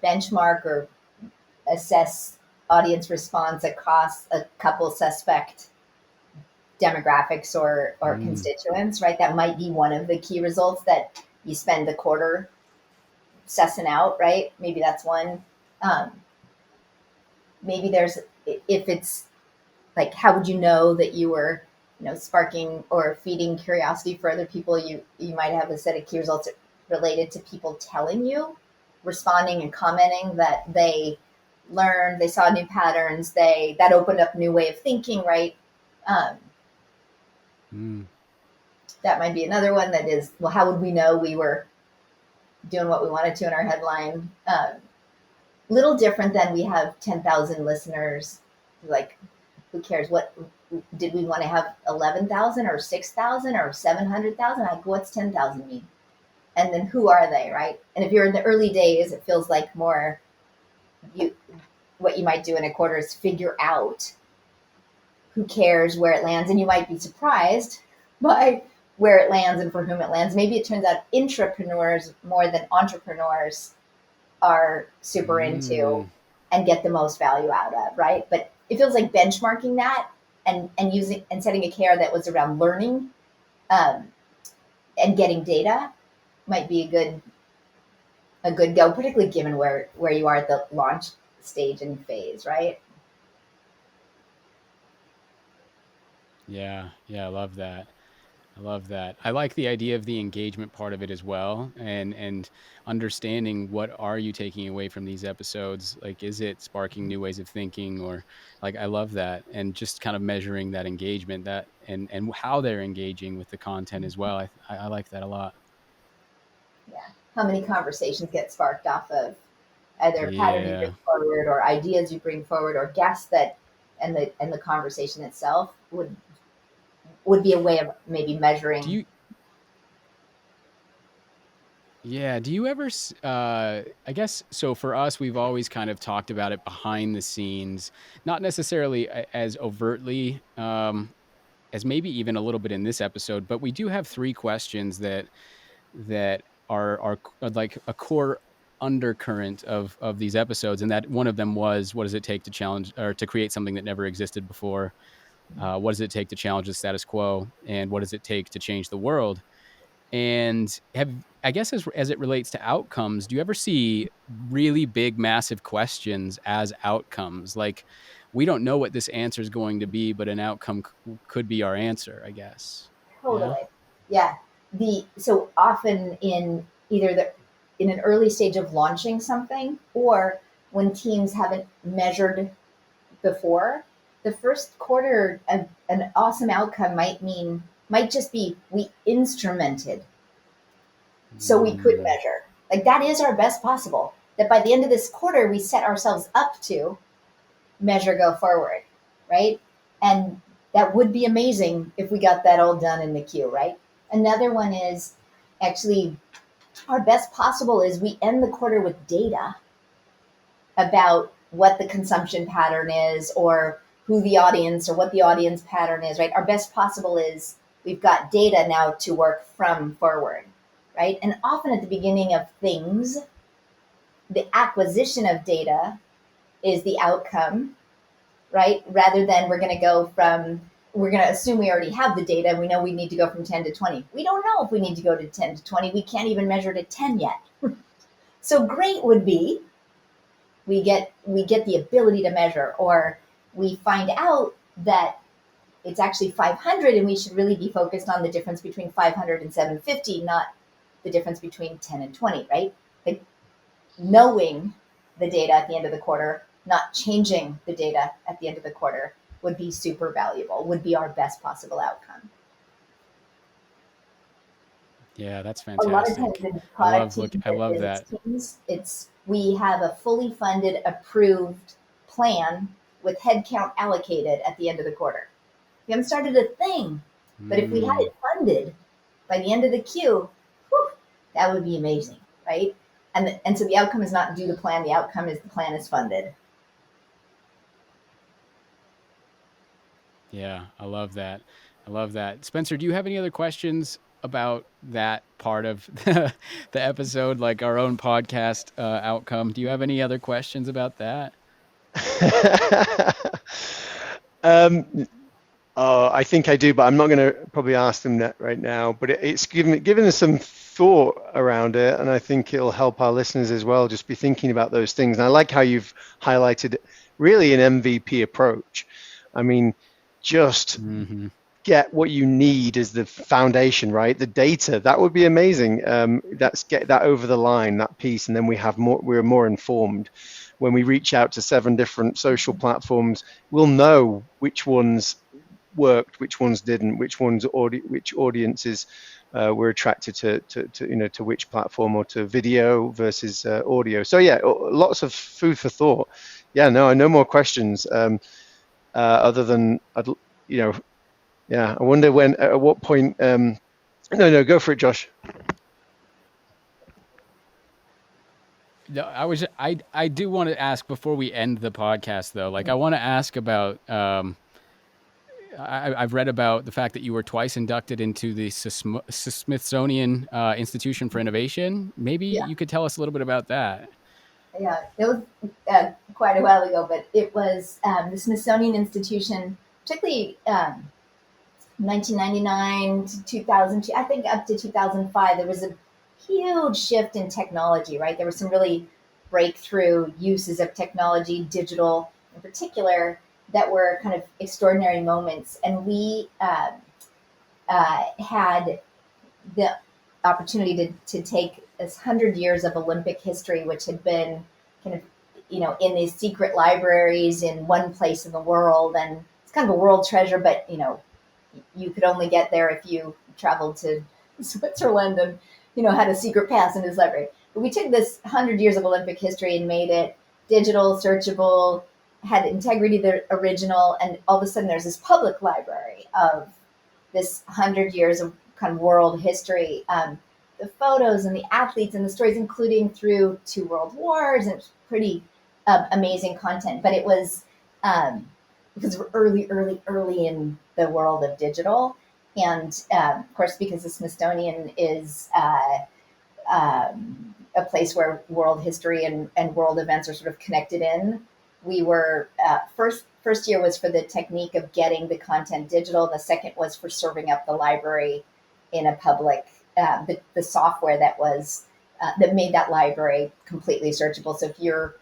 benchmark or assess audience response across a couple suspect demographics or Mm. constituents, right? That might be one of the key results that you spend the quarter sussing out, right? Maybe that's one. Um, maybe there's, if it's like, how would you know that you were, sparking or feeding curiosity for other people? You might have a set of key results related to people telling you, responding and commenting that they learned, they saw new patterns, that opened up a new way of thinking, right? Um, Mm. that might be another one that is, well, how would we know we were doing what we wanted to in our headline? Little different than we have 10,000 listeners. Like, who cares? What did we want to have 11,000 or 6,000 or 700,000? Like, what's 10,000 mean? And then who are they, right? And if you're in the early days, it feels like more you what you might do in a quarter is figure out who cares, where it lands, and you might be surprised by where it lands and for whom it lands. Maybe it turns out intrapreneurs more than entrepreneurs are super into Mm. and get the most value out of, right? But it feels like benchmarking that and using and setting a care that was around learning um, and getting data might be a good go, particularly given where you are at the launch stage and phase, right? Yeah. Yeah. I love that. I love that. I like the idea of the engagement part of it as well, and understanding what are you taking away from these episodes? Like, is it sparking new ways of thinking, or like, I love that, and just kind of measuring that engagement, that and how they're engaging with the content as well. I like that a lot. Yeah. How many conversations get sparked off of either a pattern you bring Yeah. forward or ideas you bring forward or guests that and the conversation itself would be a way of maybe Do measuring. you? Yeah. Do you ever? I guess so. For us, we've always kind of talked about it behind the scenes, not necessarily as overtly. As maybe even a little bit in this episode, but we do have three questions that are like a core undercurrent of these episodes, and that one of them was, what does it take to challenge or to create something that never existed before? What does it take to challenge the status quo, and what does it take to change the world? And I guess as it relates to outcomes, do you ever see really big, massive questions as outcomes? Like, we don't know what this answer is going to be, but an outcome could be our answer, I guess. Yeah. Totally. Yeah. So often in either in an early stage of launching something or when teams haven't measured before, the first quarter, an awesome outcome might just be we instrumented so we could Mm. measure. Like, that is our best possible. That by the end of this quarter, we set ourselves up to measure go forward, right? And that would be amazing if we got that all done in the queue, right? Another one is actually our best possible is we end the quarter with data about what the consumption pattern is or who the audience or what the audience pattern is, right? Our best possible is we've got data now to work from forward, right? And often at the beginning of things, the acquisition of data is the outcome, right? Rather than we're going to assume we already have the data and we know we need to go from 10 to 20. We don't know if we need to go to 10 to 20. We can't even measure to 10 yet. So great would be we get the ability to measure, or we find out that it's actually 500 and we should really be focused on the difference between 500 and 750, not the difference between 10 and 20, right? Like, knowing the data at the end of the quarter, not changing the data at the end of the quarter would be super valuable, would be our best possible outcome. Yeah, that's A lot of times fantastic. in product teams I and love business that. teams, it's we have a fully funded, approved plan with headcount allocated at the end of the quarter. We haven't started a thing, but if we had it funded by the end of the Q, whew, that would be amazing, right? And so the outcome is not due to plan. The outcome is the plan is funded. Yeah, I love that. I love that. Spencer, do you have any other questions about that part of the episode, like our own podcast outcome? Do you have any other questions about that? I think I do, but I'm not going to probably ask them that right now. But it's given us some thought around it, and I think it'll help our listeners as well. Just be thinking about those things. And I like how you've highlighted really an MVP approach. I mean, just get what you need as the foundation, right? The data, that would be amazing. Let's get that over the line, that piece, and then we're more informed. When we reach out to 7 different social platforms, we'll know which ones worked, which ones didn't, which audiences were attracted to which platform, or to video versus audio. So yeah, lots of food for thought. Yeah, no more questions other than I wonder at what point. No, go for it, Josh. No, I do want to ask before we end the podcast, though. Like, I want to ask about. I've read about the fact that you were twice inducted into the Smithsonian Institution for Innovation. Maybe you could tell us a little bit about that. Yeah, it was quite a while ago, but it was the Smithsonian Institution, particularly 1999 to 2002, I think up to 2005, there was a huge shift in technology, right? There were some really breakthrough uses of technology, digital in particular, that were kind of extraordinary moments. And we had the opportunity to take this 100 years of Olympic history, which had been kind of, in these secret libraries in one place in the world. And it's kind of a world treasure, but, you could only get there if you traveled to Switzerland and, had a secret pass in his library. But we took this 100 years of Olympic history and made it digital, searchable, had integrity, the original, and all of a sudden there's this public library of this 100 years of kind of world history. The photos and the athletes and the stories, including through 2 world wars, and pretty amazing content. But it was because we're early in the world of digital. And of course, because the Smithsonian is a place where world history and world events are sort of connected in, we were first year was for the technique of getting the content digital. The second was for serving up the library in a public, the software that was that made that library completely searchable. So if your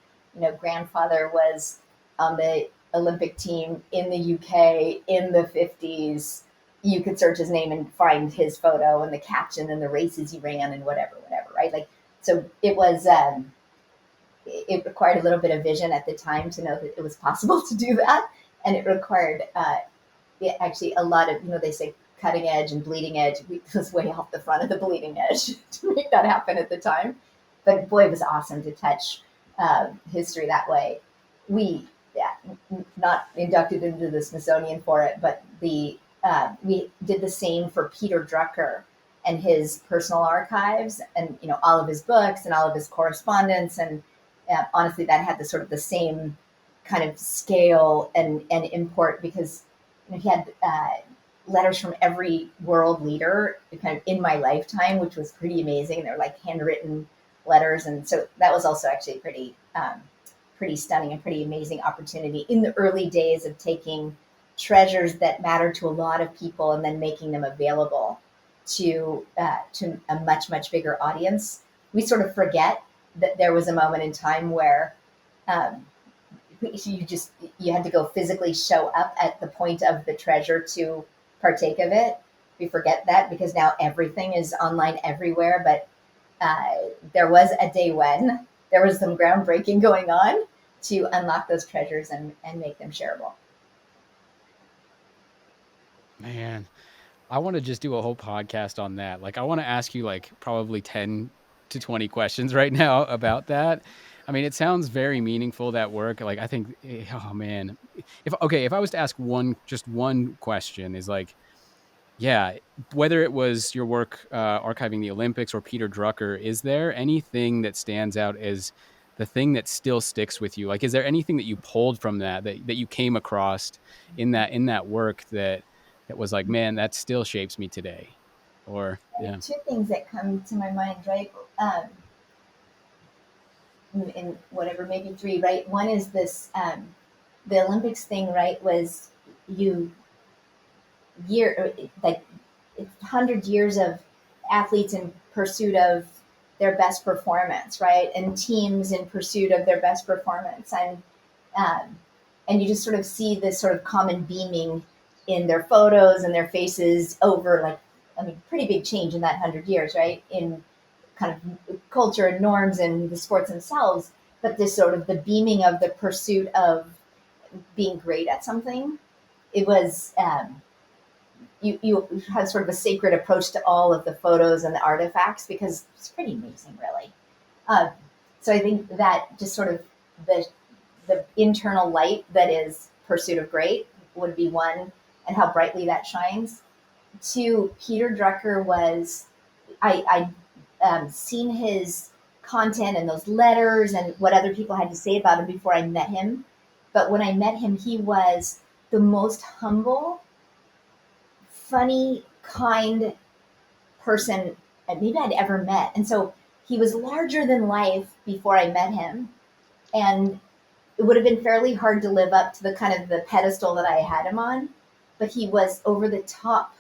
grandfather was on the Olympic team in the UK in the 50s, you could search his name and find his photo and the caption and the races he ran and whatever, right? Like, so it was, it required a little bit of vision at the time to know that it was possible to do that. And it required actually a lot of, they say cutting edge and bleeding edge. We was way off the front of the bleeding edge to make that happen at the time. But boy, it was awesome to touch history that way. We, not inducted into the Smithsonian for it, but we did the same for Peter Drucker and his personal archives, and all of his books and all of his correspondence. And honestly, that had the same kind of scale and import, because he had letters from every world leader kind of in my lifetime, which was pretty amazing. They're like handwritten letters, and so that was also actually pretty stunning and pretty amazing opportunity in the early days of taking treasures that matter to a lot of people and then making them available to a much bigger audience. We sort of forget that there was a moment in time where you had to go physically show up at the point of the treasure to partake of it. We forget that because now everything is online everywhere. But there was a day when there was some groundbreaking going on to unlock those treasures and make them shareable. Man, I want to just do a whole podcast on that. Like, I want to ask you like probably 10 to 20 questions right now about that. I mean, it sounds very meaningful, that work. Like, I think, oh man, if I was to ask just one question, is like, yeah, whether it was your work archiving the Olympics or Peter Drucker, is there anything that stands out as the thing that still sticks with you? Like, is there anything that you pulled from that you came across in that work that was like, man, that still shapes me today? Or yeah, Two things that come to my mind, right? Um, in whatever, maybe three, right? One is this, the Olympics thing, right? Was you like it's 100 years of athletes in pursuit of their best performance, right? And teams in pursuit of their best performance. Um, and you just sort of see this sort of common beaming in their photos and their faces over, like, I mean, pretty big change in that 100 years, right? In kind of culture and norms and the sports themselves, but this sort of the beaming of the pursuit of being great at something. It was, you had sort of a sacred approach to all of the photos and the artifacts because it's pretty amazing, really. Uh, so I think that just sort of the internal light that is pursuit of great would be one, and how brightly that shines. Two, Peter Drucker was, I seen his content and those letters and what other people had to say about him before I met him. But when I met him, he was the most humble, funny, kind person maybe I'd ever met. And so he was larger than life before I met him. And it would have been fairly hard to live up to the kind of the pedestal that I had him on. But he was over the top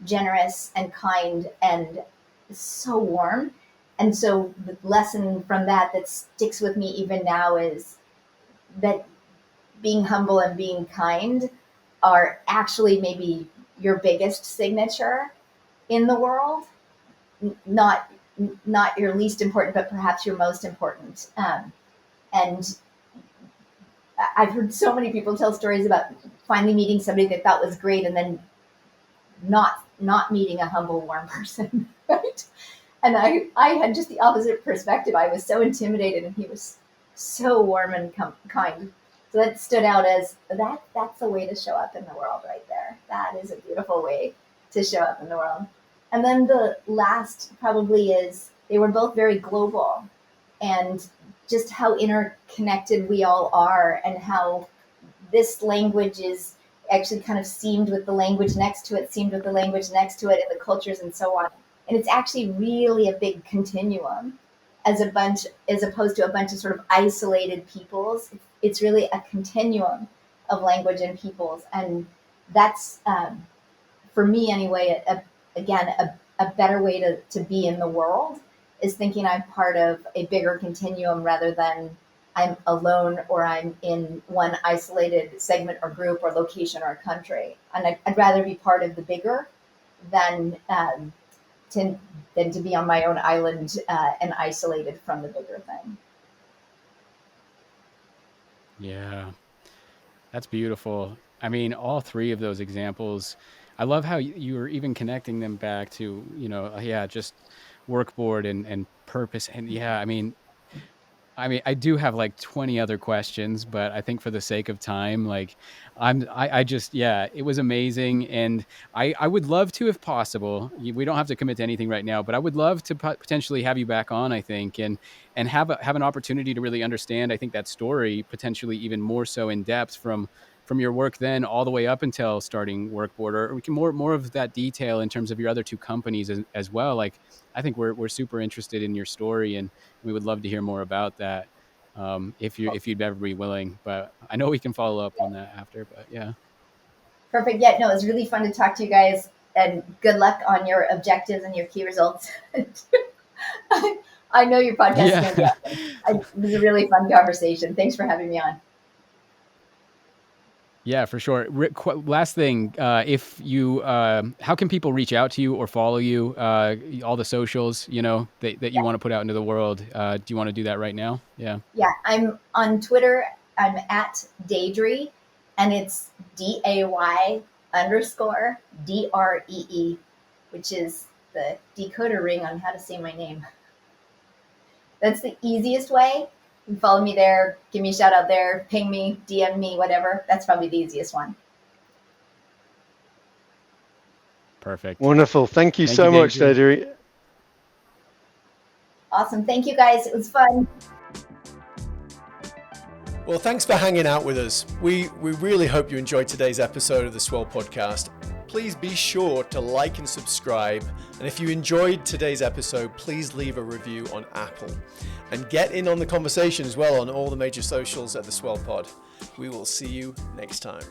generous and kind and so warm. And so the lesson from that sticks with me even now is that being humble and being kind are actually maybe your biggest signature in the world, not your least important, but perhaps your most important. And I've heard so many people tell stories about finally meeting somebody they thought was great and then not meeting a humble, warm person, right? And I had just the opposite perspective. I was so intimidated, and he was so warm and kind. So that stood out as that's a way to show up in the world right there. That is a beautiful way to show up in the world. And then the last probably is they were both very global, and just how interconnected we all are, and how this language is actually kind of seamed with the language next to it, seamed with the language next to it, and the cultures and so on. And it's actually really a big continuum as opposed to a bunch of sort of isolated peoples. It's really a continuum of language and peoples. And that's, for me anyway, a better way to be in the world is thinking I'm part of a bigger continuum rather than I'm alone or I'm in one isolated segment or group or location or country. And I'd rather be part of the bigger than to be on my own island and isolated from the bigger thing. yeah, that's beautiful. I mean, all three of those examples, I love how you were even connecting them back to, yeah, just WorkBoard and purpose. And yeah, I mean, I do have like 20 other questions, but I think for the sake of time, like I just, yeah, it was amazing. And I would love to, if possible, we don't have to commit to anything right now, but I would love to potentially have you back on, I think, and have an opportunity to really understand, I think, that story potentially even more so in depth from your work then all the way up until starting WorkBoard, or we can more of that detail in terms of your other two companies as well. Like, I think we're super interested in your story, and we would love to hear more about that, if you'd ever be willing. But I know we can follow up on that after. But yeah, Perfect. Yeah, no, it was really fun to talk to you guys, and good luck on your objectives and your key results. I know your podcast is going to be awesome. It was a really fun conversation. Thanks for having me on. Yeah, for sure. Last thing, if you, how can people reach out to you or follow you? All the socials, that you want to put out into the world. Do you want to do that right now? Yeah. Yeah, I'm on Twitter. I'm at Deidre, and it's DAY_DREE, which is the decoder ring on how to say my name. That's the easiest way. You can follow me there, give me a shout out there, ping me, DM me, whatever. That's probably the easiest one. Perfect. Wonderful. Thank you so much, Deidre. Awesome. Thank you, guys. It was fun. Well, thanks for hanging out with us. We really hope you enjoyed today's episode of the Swell Podcast. Please be sure to like and subscribe. And if you enjoyed today's episode, please leave a review on Apple. And get in on the conversation as well on all the major socials at the Swell Pod. We will see you next time.